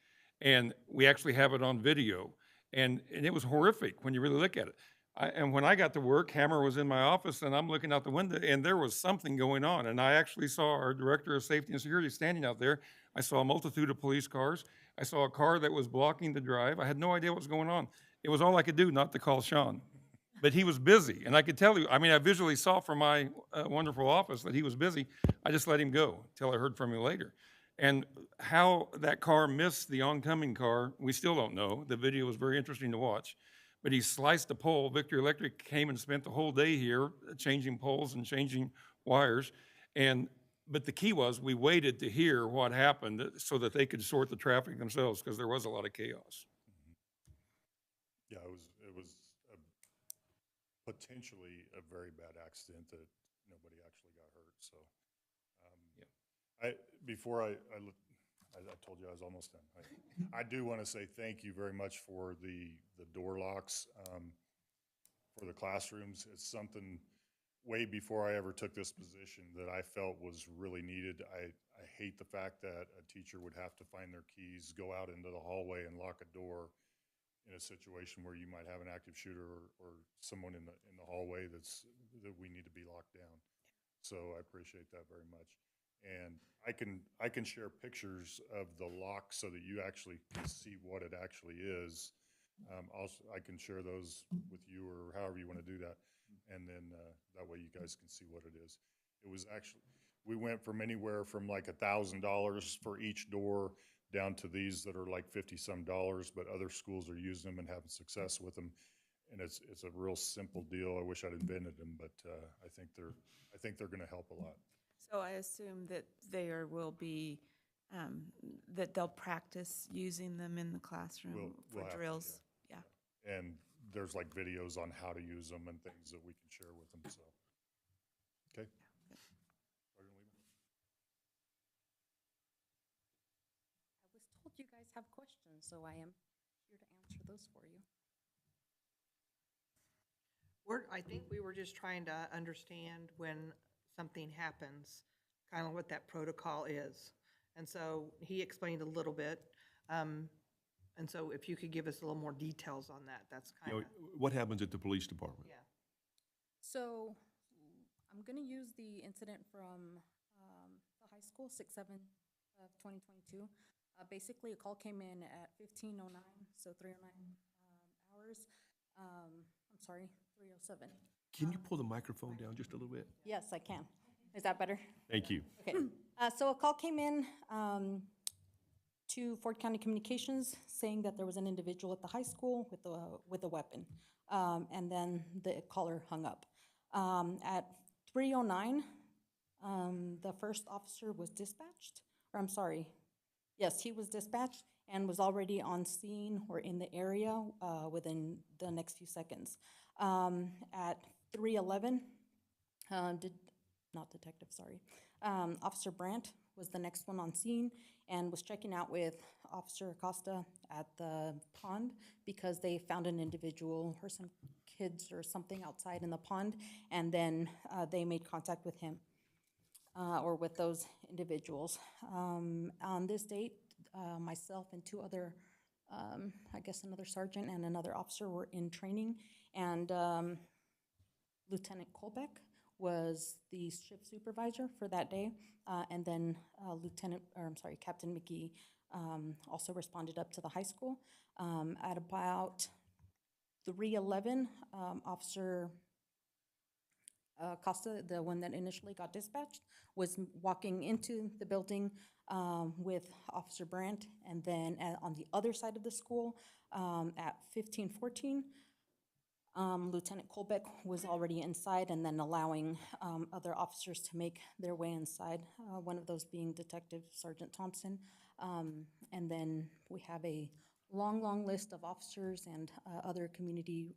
and we actually have it on video, and it was horrific when you really look at it. And when I got to work, Hammer was in my office, and I'm looking out the window, and there was something going on, and I actually saw our Director of Safety and Security standing out there. I saw a multitude of police cars. I saw a car that was blocking the drive. I had no idea what was going on. It was all I could do not to call Sean. But he was busy, and I could tell you, I mean, I visually saw from my wonderful office that he was busy. I just let him go until I heard from him later. And how that car missed the oncoming car, we still don't know. The video was very interesting to watch. But he sliced a pole. Victory Electric came and spent the whole day here changing poles and changing wires. But the key was we waited to hear what happened so that they could sort the traffic themselves because there was a lot of chaos. Yeah, it was potentially a very bad accident that nobody actually got hurt, so. Before I told you I was almost done. I do want to say thank you very much for the door locks for the classrooms. It's something way before I ever took this position that I felt was really needed. I hate the fact that a teacher would have to find their keys, go out into the hallway and lock a door in a situation where you might have an active shooter or someone in the hallway that we need to be locked down. So I appreciate that very much. And I can share pictures of the lock so that you actually can see what it actually is. Also, I can share those with you or however you want to do that. And then that way you guys can see what it is. It was actually, we went from anywhere from like $1,000 for each door down to these that are like $50-some, but other schools are using them and having success with them. And it's a real simple deal. I wish I'd invented them, but I think they're going to help a lot. So I assume that there will be, that they'll practice using them in the classroom for We'll drills. Yeah. And there's like videos on how to use them and things that we can share with them, so. Okay. I was told you guys have questions, so I am here to answer those for you. I think we were just trying to understand when something happens, kind of what that protocol is. And so he explained a little bit. And so if you could give us a little more details on that, that's kind of. What happens at the police department? Yeah. So I'm going to use the incident from the high school, 6/7 of 2022. Basically, a call came in at 15:09, so 3:09 hours. I'm sorry, 3:07. Can you pull the microphone down just a little bit? Yes, I can. Is that better? Thank you. Okay. So a call came in to Ford County Communications saying that there was an individual at the high school with a weapon. And then the caller hung up. At 3:09, the first officer was dispatched, or I'm sorry, yes, he was dispatched and was already on scene or in the area within the next few seconds. At 3:11, Officer Brandt was the next one on scene and was checking out with Officer Acosta at the pond because they found an individual or some kids or something outside in the pond, and then they made contact with him or with those individuals. On this date, myself and two other, I guess another sergeant and another officer were in training, and Lieutenant Colbeck was the shift supervisor for that day, and then Captain McGee also responded up to the high school. At about 3:11, Officer Costa, the one that initially got dispatched, was walking into the building with Officer Brandt, and then on the other side of the school, at 15:14, Lieutenant Colbeck was already inside, and then allowing other officers to make their way inside, one of those being Detective Sergeant Thompson. And then we have a long list of officers and other community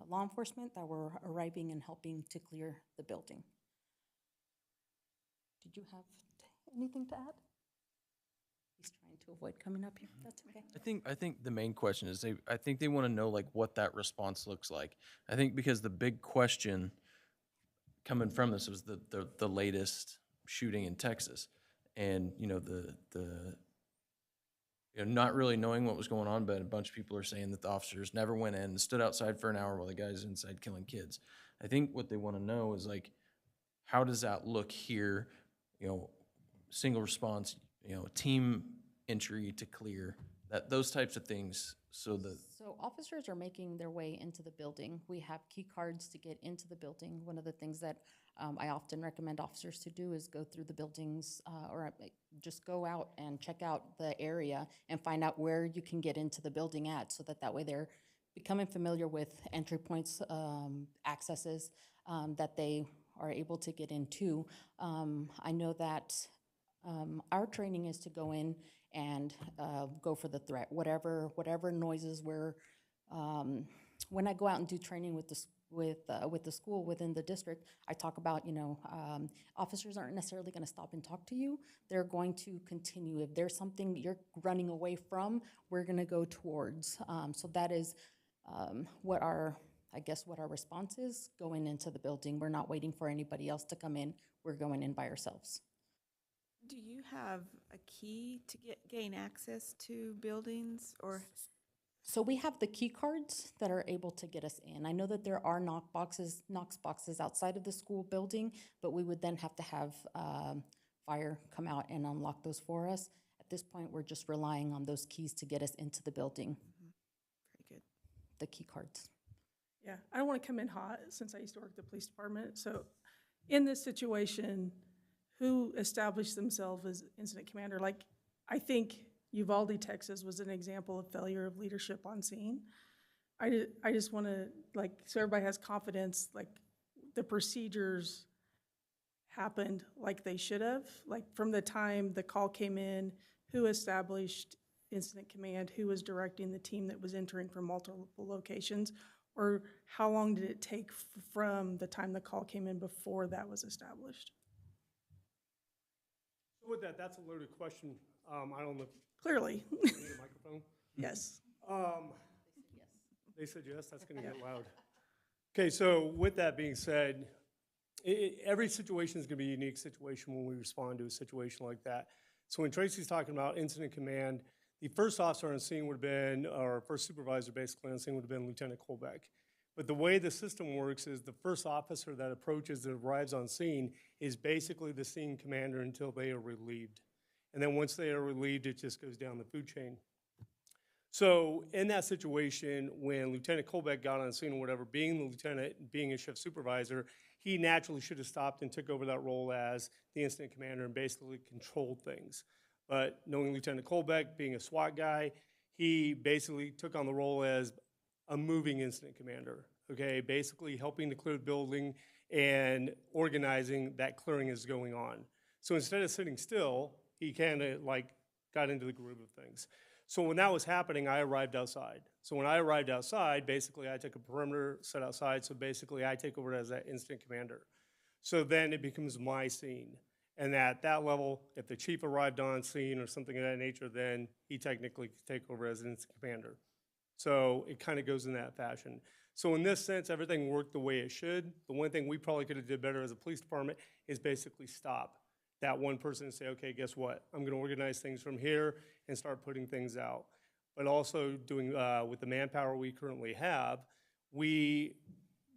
law enforcement that were arriving and helping to clear the building. Did you have anything to add? He's trying to avoid coming up here. That's okay. I think the main question is I think they want to know like what that response looks like. I think because the big question coming from this was the latest shooting in Texas, and not really knowing what was going on, but a bunch of people are saying that the officers never went in and stood outside for an hour while the guys inside killing kids. I think what they want to know is like, how does that look here? Single response, team entry to clear, those types of things. So officers are making their way into the building. We have key cards to get into the building. One of the things that I often recommend officers to do is go through the buildings or just go out and check out the area and find out where you can get into the building at, so that way they're becoming familiar with entry points, accesses that they are able to get into. I know that our training is to go in and go for the threat, whatever noises were. When I go out and do training with the school within the district, I talk about, officers aren't necessarily going to stop and talk to you. They're going to continue. If there's something you're running away from, we're going to go towards. So that is what our response is going into the building. We're not waiting for anybody else to come in. We're going in by ourselves. Do you have a key to gain access to buildings, or? So we have the key cards that are able to get us in. I know that there are Knox boxes outside of the school building, but we would then have to have fire come out and unlock those for us. At this point, we're just relying on those keys to get us into the building. Very good. The key cards. Yeah, I don't want to come in hot since I used to work at the police department. So in this situation, who established themselves as incident commander? Like, I think Uvalde, Texas was an example of failure of leadership on scene. I just want to, so everybody has confidence, the procedures happened like they should have. From the time the call came in, who established incident command, who was directing the team that was entering from multiple locations, or how long did it take from the time the call came in before that was established? With that, that's a loaded question. I don't know. Clearly. I need a microphone? Yes. They said yes. That's going to get loud. Okay, so with that being said, every situation is going to be a unique situation when we respond to a situation like that. So when Tracy's talking about incident command, the first officer on scene would have been, or first supervisor basically on scene would have been Lieutenant Colbeck. But the way the system works is the first officer that approaches, that arrives on scene, is basically the scene commander until they are relieved. And then once they are relieved, it just goes down the food chain. So in that situation, when Lieutenant Colbeck got on scene or whatever, being the lieutenant, being a shift supervisor, he naturally should have stopped and took over that role as the incident commander and basically controlled things. But knowing Lieutenant Colbeck, being a SWAT guy, he basically took on the role as a moving incident commander, okay? Basically helping to clear the building and organizing that clearing is going on. So instead of sitting still, he kind of got into the groove of things. So when that was happening, I arrived outside. So when I arrived outside, basically I took a perimeter, set outside, so basically I take over as that incident commander. So then it becomes my scene. And at that level, if the chief arrived on scene or something of that nature, then he technically could take over as an incident commander. So it kind of goes in that fashion. So in this sense, everything worked the way it should. The one thing we probably could have did better as a police department is basically stop that one person and say, okay, guess what? I'm going to organize things from here and start putting things out. But also doing, with the manpower we currently have, we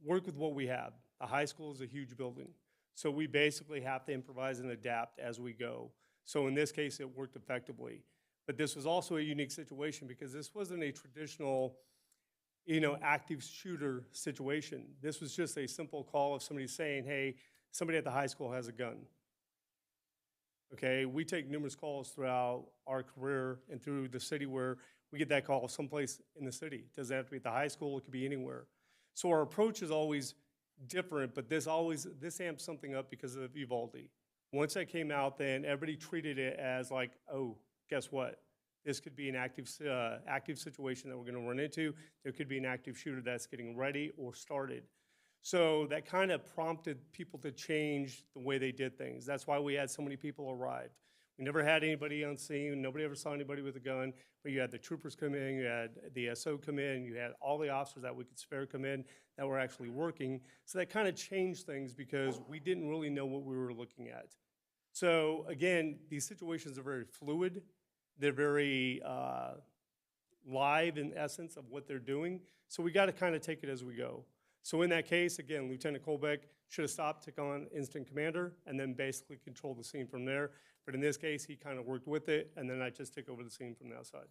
work with what we have. The high school is a huge building. So we basically have to improvise and adapt as we go. So in this case, it worked effectively. But this was also a unique situation because this wasn't a traditional, active shooter situation. This was just a simple call of somebody saying, hey, somebody at the high school has a gun. Okay, we take numerous calls throughout our career and through the city where we get that call someplace in the city. It doesn't have to be at the high school, it could be anywhere. So our approach is always different, but this amps something up because of Uvalde. Once that came out, then everybody treated it as like, oh, guess what? This could be an active situation that we're gonna run into. There could be an active shooter that's getting ready or started. So that kind of prompted people to change the way they did things. That's why we had so many people arrive. We never had anybody on scene. Nobody ever saw anybody with a gun, but you had the troopers come in, you had the SO come in, you had all the officers that we could spare come in that were actually working. So that kind of changed things because we didn't really know what we were looking at. So again, these situations are very fluid. They're very live in essence of what they're doing. So we got to kind of take it as we go. So in that case, again, Lieutenant Colbeck should have stopped, took on instant commander, and then basically controlled the scene from there. But in this case, he kind of worked with it, and then I just took over the scene from the outside.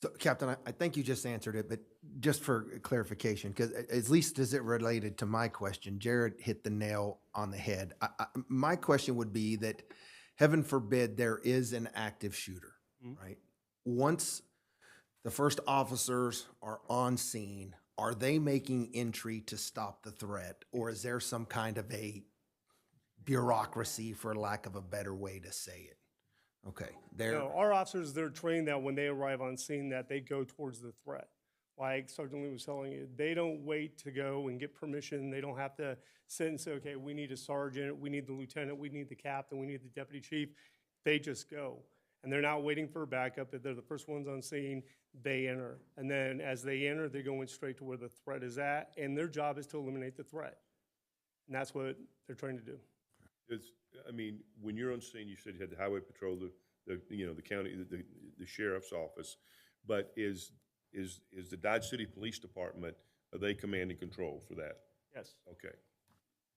So, Captain, I think you just answered it, but just for clarification, because at least as it related to my question, Jared hit the nail on the head. My question would be that, heaven forbid, there is an active shooter, right? Once the first officers are on scene, are they making entry to stop the threat, or is there some kind of a bureaucracy, for lack of a better way to say it? Okay, No, our officers, they're trained that when they arrive on scene that they go towards the threat. Like Sergeant Lee was telling you, they don't wait to go and get permission. They don't have to sit and say, okay, we need a sergeant, we need the lieutenant, we need the captain, we need the deputy chief. They just go. And they're not waiting for a backup. If they're the first ones on scene, they enter. And then as they enter, they're going straight to where the threat is at. And their job is to eliminate the threat. And that's what they're trying to do. When you're on scene, you said you had the highway patrol, the county, the sheriff's office, but is the Dodge City Police Department, are they command and control for that? Yes. Okay.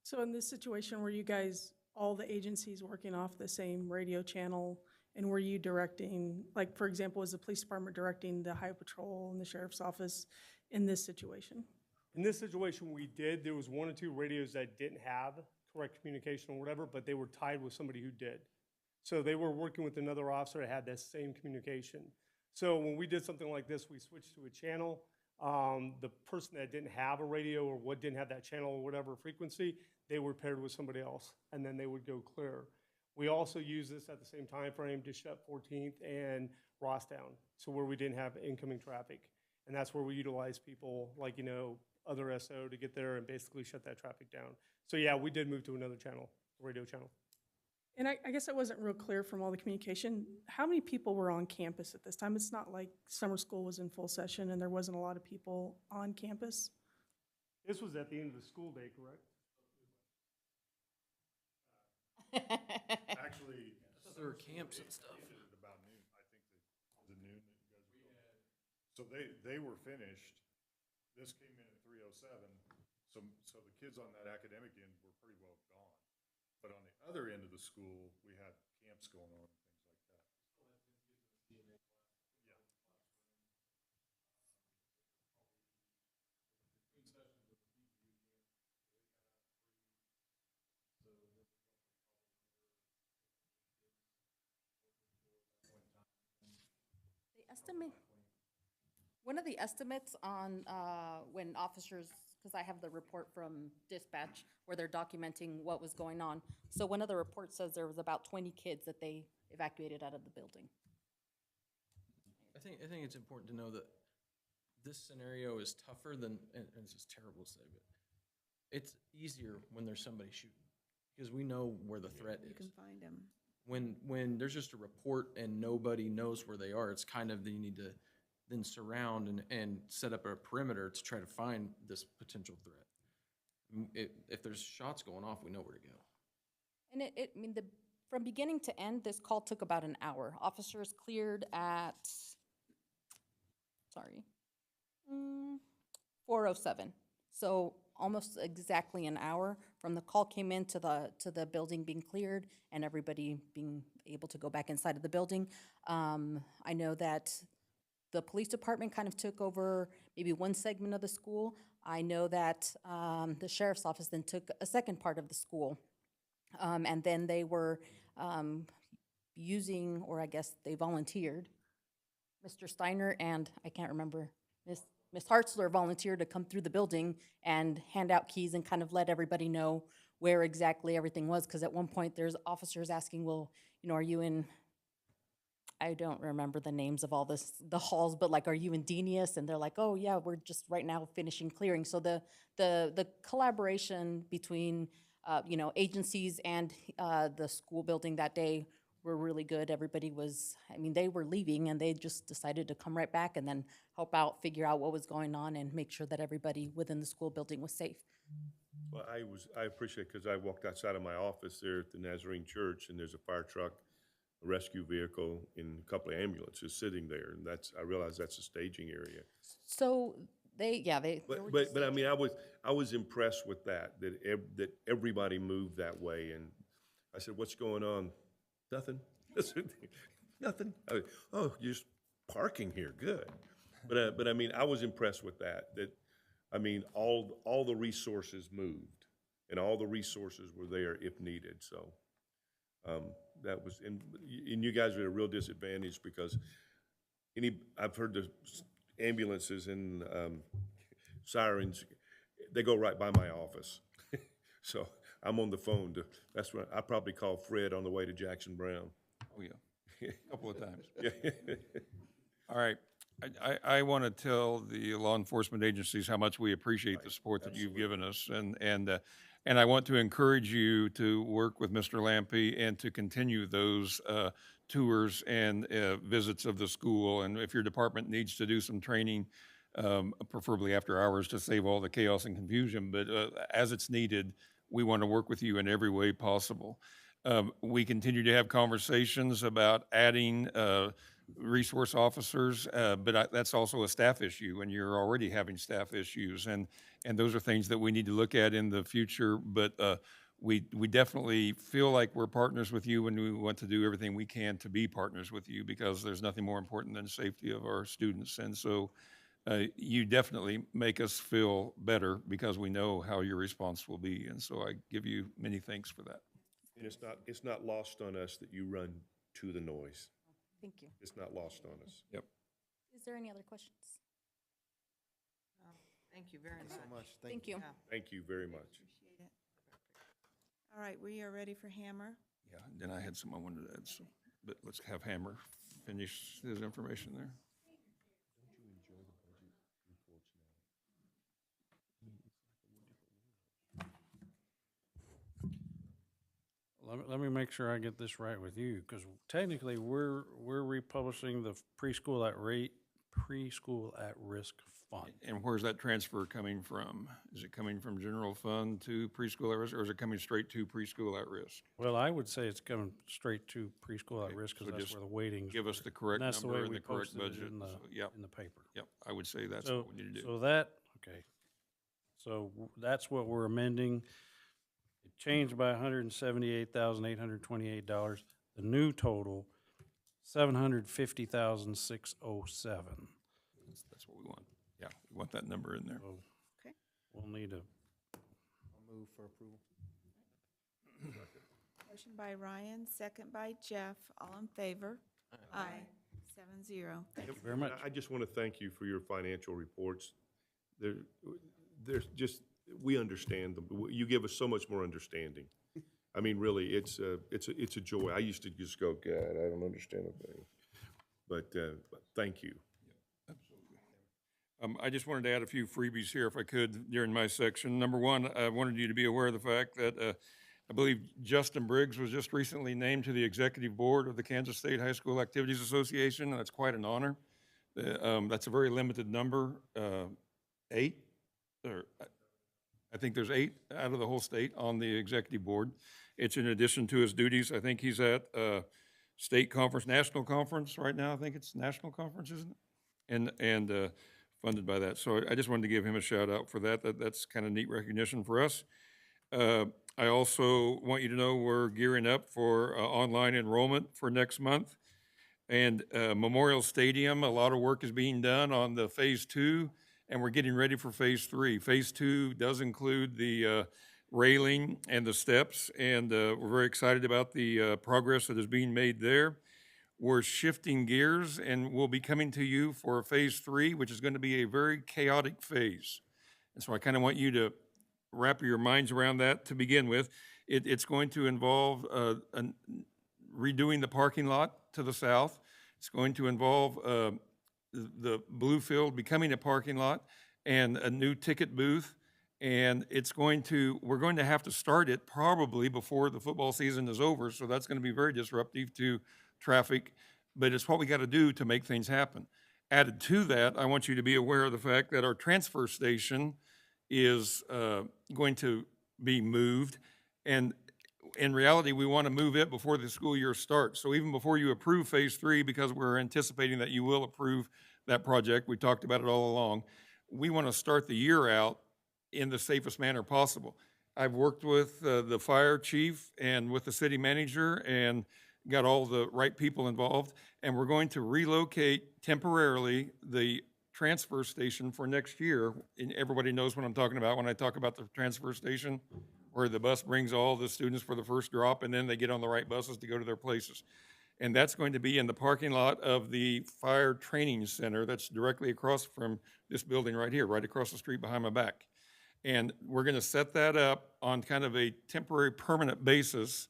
So in this situation, were you guys, all the agencies working off the same radio channel, and were you directing, like, for example, was the police department directing the highway patrol and the sheriff's office in this situation? In this situation, we did. There was one or two radios that didn't have correct communication or whatever, but they were tied with somebody who did. So they were working with another officer that had that same communication. So when we did something like this, we switched to a channel. The person that didn't have a radio or what didn't have that channel or whatever frequency, they were paired with somebody else, and then they would go clear. We also use this at the same time frame to shut 14th and Ross down, so where we didn't have incoming traffic. And that's where we utilize people like, other SO to get there and basically shut that traffic down. So yeah, we did move to another channel, radio channel. And I guess I wasn't real clear from all the communication. How many people were on campus at this time? It's not like summer school was in full session and there wasn't a lot of people on campus? This was at the end of the school day, correct? Actually, there were camps and stuff. At about noon, I think the noon that you guys were talking. So they were finished. This came in at 3:07. So the kids on that academic end were pretty well gone. But on the other end of the school, we had camps going on and things like that. The estimate, one of the estimates on when officers, because I have the report from dispatch where they're documenting what was going on. So one of the reports says there was about 20 kids that they evacuated out of the building. I think it's important to know that this scenario is tougher than, and this is terrible to say, but it's easier when there's somebody shooting because we know where the threat is. You can find them. When there's just a report and nobody knows where they are, it's kind of, you need to then surround and set up a perimeter to try to find this potential threat. If there's shots going off, we know where to go. And from beginning to end, this call took about an hour. Officers cleared at, 4:07. So almost exactly an hour from the call came in to the building being cleared and everybody being able to go back inside of the building. I know that the police department kind of took over maybe one segment of the school. I know that the sheriff's office then took a second part of the school. And then they were using, or I guess they volunteered, Mr. Steiner and I can't remember, Miss Hartzler volunteered to come through the building and hand out keys and kind of let everybody know where exactly everything was. Because at one point, there's officers asking, well, you know, are you in, I don't remember the names of all the halls, but like, are you in Denius? And they're like, oh yeah, we're just right now finishing clearing. So the collaboration between, you know, agencies and the school building that day were really good. Everybody was, I mean, they were leaving and they just decided to come right back and then help out, figure out what was going on and make sure that everybody within the school building was safe. Well, I appreciate, because I walked outside of my office there at the Nazarene Church, and there's a fire truck, a rescue vehicle, and a couple of ambulances sitting there, and I realize that's a staging area. So they were just But I mean, I was impressed with that everybody moved that way, and I said, what's going on? Nothing. Nothing. Oh, you're just parking here, good. But I mean, I was impressed with that, I mean, all the resources moved, and all the resources were there if needed, so. That was, and you guys are at a real disadvantage, because I've heard the ambulances and sirens, they go right by my office. So I'm on the phone that's when I probably call Fred on the way to Jackson Brown. Oh, yeah, a couple of times. All right, I want to tell the law enforcement agencies how much we appreciate the support that you've given us, and I want to encourage you to work with Mr. Lampy and to continue those tours and visits of the school. And if your department needs to do some training, preferably after hours to save all the chaos and confusion, but as it's needed, we want to work with you in every way possible. We continue to have conversations about adding resource officers, but that's also a staff issue, and you're already having staff issues, and those are things that we need to look at in the future. But we definitely feel like we're partners with you, and we want to do everything we can to be partners with you, because there's nothing more important than the safety of our students. And so you definitely make us feel better, because we know how your response will be, and so I give you many thanks for that. And it's not lost on us that you run to the noise. Thank you. It's not lost on us. Yep. Is there any other questions? Thank you very much. Thank you so much. Thank you. Yeah. Thank you very much. Appreciate it. All right, we are ready for Hammer. Yeah, then I had some I wanted to add, so, but let's have Hammer finish his information there. Let me make sure I get this right with you, because technically we're republishing the preschool at risk fund. And where's that transfer coming from? Is it coming from general fund to preschool at risk, or is it coming straight to preschool at risk? Well, I would say it's coming straight to preschool at risk, because so that's just where the weighting. Give us the correct That's the number way and we the correct posted it budget. in the, So, yep, in the paper. yep, I would say that's So, what we need to do. so okay. So that's what we're amending. It changed by $178,828. The new total, $750,607. That's what we want. Yeah, we want that number in there. So Okay. we'll need a, I'll move for approval. Motion by Ryan, second by Jeff. All in favor? Aye. 7-0. Thank you. very much. I just want to thank you for your financial reports. There's just, we understand them. You give us so much more understanding. I mean, really, it's a joy. I used to just go, God, I don't understand a thing. But thank you. I just wanted to add a few freebies here, if I could, during my section. Number one, I wanted you to be aware of the fact that I believe Justin Briggs was just recently named to the executive board of the Kansas State High School Activities Association. That's quite an honor. That's a very limited number, 8, or I think there's 8 out of the whole state on the executive board. It's in addition to his duties. I think he's at state conference, national conference right now. I think it's national conference, isn't it? And funded by that. So I just wanted to give him a shout out for that. That's kind of neat recognition for us. I also want you to know we're gearing up for online enrollment for next month. And Memorial Stadium, a lot of work is being done on the Phase 2, and we're getting ready for Phase 3. Phase 2 does include the railing and the steps, and we're very excited about the progress that is being made there. We're shifting gears, and we'll be coming to you for Phase 3, which is going to be a very chaotic phase. And so I kind of want you to wrap your minds around that to begin with. It's going to involve redoing the parking lot to the south. It's going to involve the blue field becoming a parking lot and a new ticket booth. And we're going to have to start it probably before the football season is over. So that's going to be very disruptive to traffic, but it's what we got to do to make things happen. Added to that, I want you to be aware of the fact that our transfer station is going to be moved. And in reality, we want to move it before the school year starts. So even before you approve Phase 3, because we're anticipating that you will approve that project, we talked about it all along, we want to start the year out in the safest manner possible. I've worked with the fire chief and with the city manager and got all the right people involved, and we're going to relocate temporarily the transfer station for next year. And everybody knows what I'm talking about when I talk about the transfer station, where the bus brings all the students for the first drop, and then they get on the right buses to go to their places. And that's going to be in the parking lot of the Fire Training Center that's directly across from this building right here, right across the street behind my back. And we're going to set that up on kind of a temporary, permanent basis,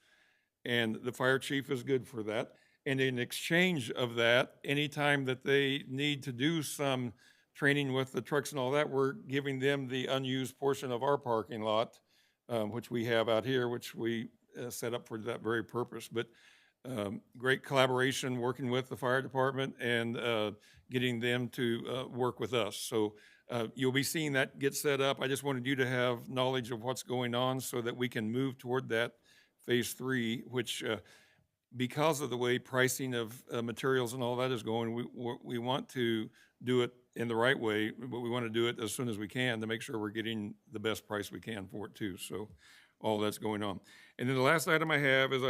and the fire chief is good for that. And in exchange of that, anytime that they need to do some training with the trucks and all that, we're giving them the unused portion of our parking lot, which we have out here, which we set up for that very purpose. But great collaboration working with the fire department and getting them to work with us. So you'll be seeing that get set up. I just wanted you to have knowledge of what's going on so that we can move toward that Phase 3, which because of the way pricing of materials and all that is going, we want to do it in the right way, but we want to do it as soon as we can to make sure we're getting the best price we can for it too. So all that's going on. And then the last item I have is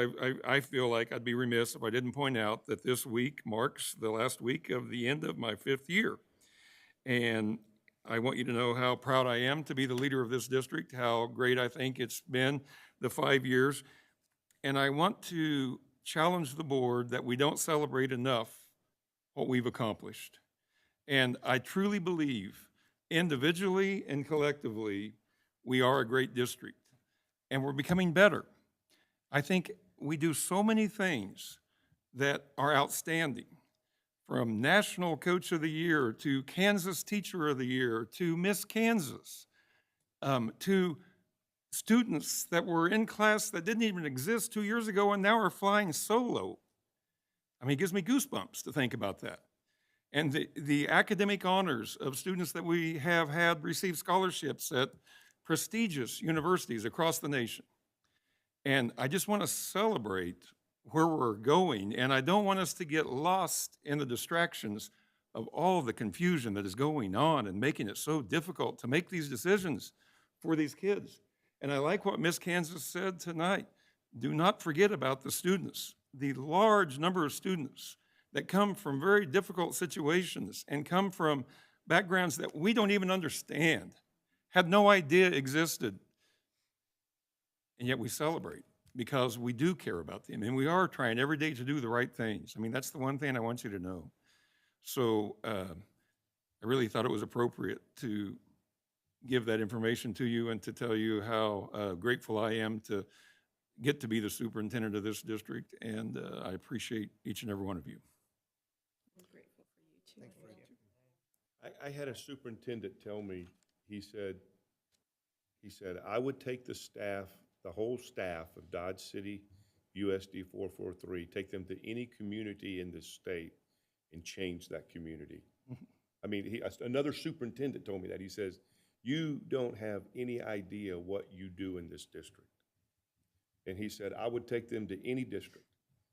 I feel like I'd be remiss if I didn't point out that this week marks the last week of the end of my 5th year. And I want you to know how proud I am to be the leader of this district, how great I think it's been the 5 years. And I want to challenge the board that we don't celebrate enough what we've accomplished. And I truly believe individually and collectively, we are a great district and we're becoming better. I think we do so many things that are outstanding, from National Coach of the Year to Kansas Teacher of the Year to Miss Kansas, to students that were in class that didn't even exist 2 years ago and now are flying solo. I mean, it gives me goosebumps to think about that. And the academic honors of students that we have had receive scholarships at prestigious universities across the nation. And I just want to celebrate where we're going, and I don't want us to get lost in the distractions of all the confusion that is going on and making it so difficult to make these decisions for these kids. And I like what Miss Kansas said tonight. Do not forget about the students, the large number of students that come from very difficult situations and come from backgrounds that we don't even understand, had no idea existed. And yet we celebrate because we do care about them and we are trying every day to do the right things. I mean, that's the one thing I want you to know. So I really thought it was appropriate to give that information to you and to tell you how grateful I am to get to be the superintendent of this district, and I appreciate each and every one of you. We're grateful for you too. Thanks, Frank. I had a superintendent tell me, he said, I would take the staff, the whole staff of Dodge City USD 443, take them to any community in this state and change that community. I mean, another superintendent told me that. He says, you don't have any idea what you do in this district. And he said, I would take them to any district.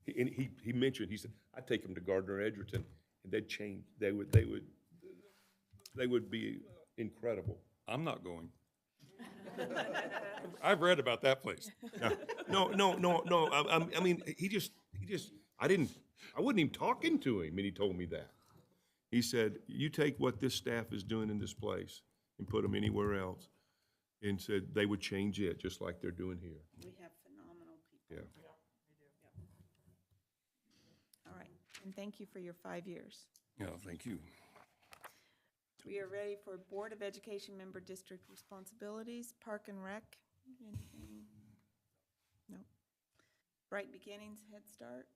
He mentioned, he said, I'd take them to Gardner Edgerton, and they'd change. They would be incredible. I'm not going. I've read about that place. No, I mean, I wasn't even talking to him, and he told me that. He said, you take what this staff is doing in this place and put them anywhere else, and said they would change it, just like they're doing here. We have phenomenal people. Yeah. All right, and thank you for your 5 years. Yeah, thank you. We are ready for Board of Education member district responsibilities, Park and Rec, anything? No. Bright Beginnings, Head Start.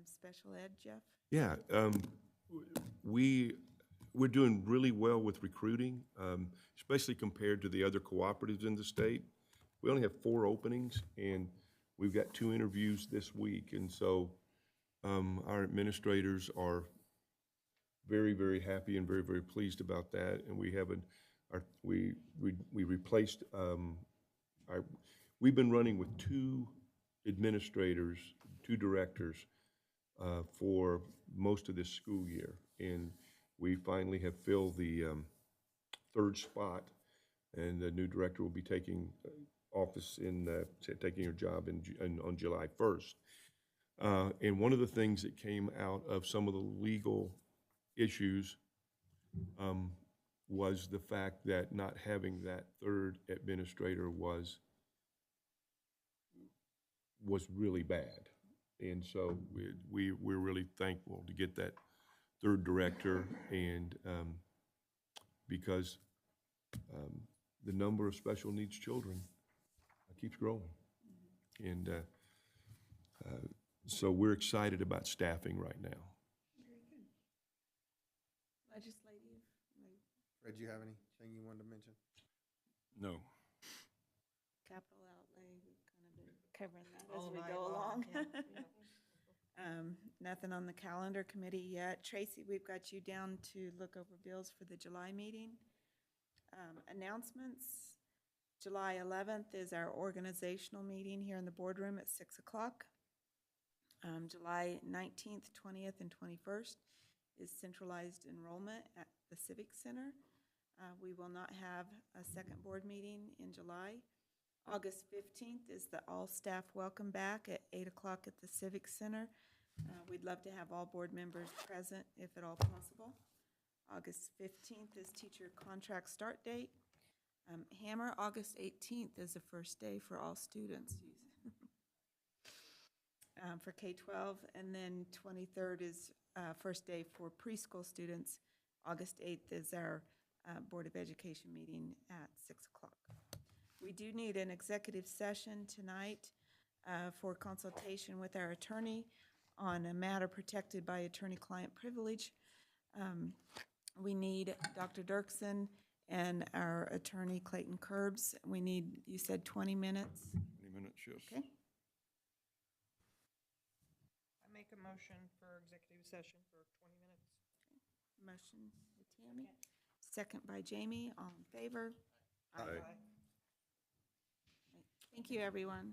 Special Ed, Jeff? Yeah, we're doing really well with recruiting, especially compared to the other cooperatives in the state. We only have 4 openings, and we've got 2 interviews this week, and so our administrators are very, very happy and very, very pleased about that. And we have we replaced we've been running with 2 administrators, 2 directors for most of this school year, and we finally have filled the 3rd spot, and the new director will be taking office taking her job on July 1st. And one of the things that came out of some of the legal issues was the fact that not having that 3rd administrator was really bad. And so we're really thankful to get that 3rd director, and because the number of special needs children keeps growing. And so we're excited about staffing right now. Very good. Legislative? Fred, you have anything you wanted to mention? No. Capital outlay, we've kind of been covering that All as we night go long, along. yeah. Nothing on the calendar committee yet. Tracy, we've got you down to look over bills for the July meeting. Announcements. July 11th is our organizational meeting here in the boardroom at 6 o'clock. July 19th, 20th, and 21st is centralized enrollment at the Civic Center. We will not have a second board meeting in July. August 15th is the all-staff welcome back at 8 o'clock at the Civic Center. We'd love to have all board members present if at all possible. August 15th is teacher contract start date. Hammer, August 18th is the first day for all students for K-12, and then 23rd is first day for preschool students. August 8th is our Board of Education meeting at 6 o'clock. We do need an executive session tonight for consultation with our attorney on a matter protected by attorney-client privilege. We need Dr. Dirksen and our attorney Clayton Curbs. We need, you said 20 minutes? 20 minutes, yes. Okay. I make a motion for executive session for 20 minutes. Motion by Tammy, second by Jamie. All in favor? Aye. Thank you, everyone.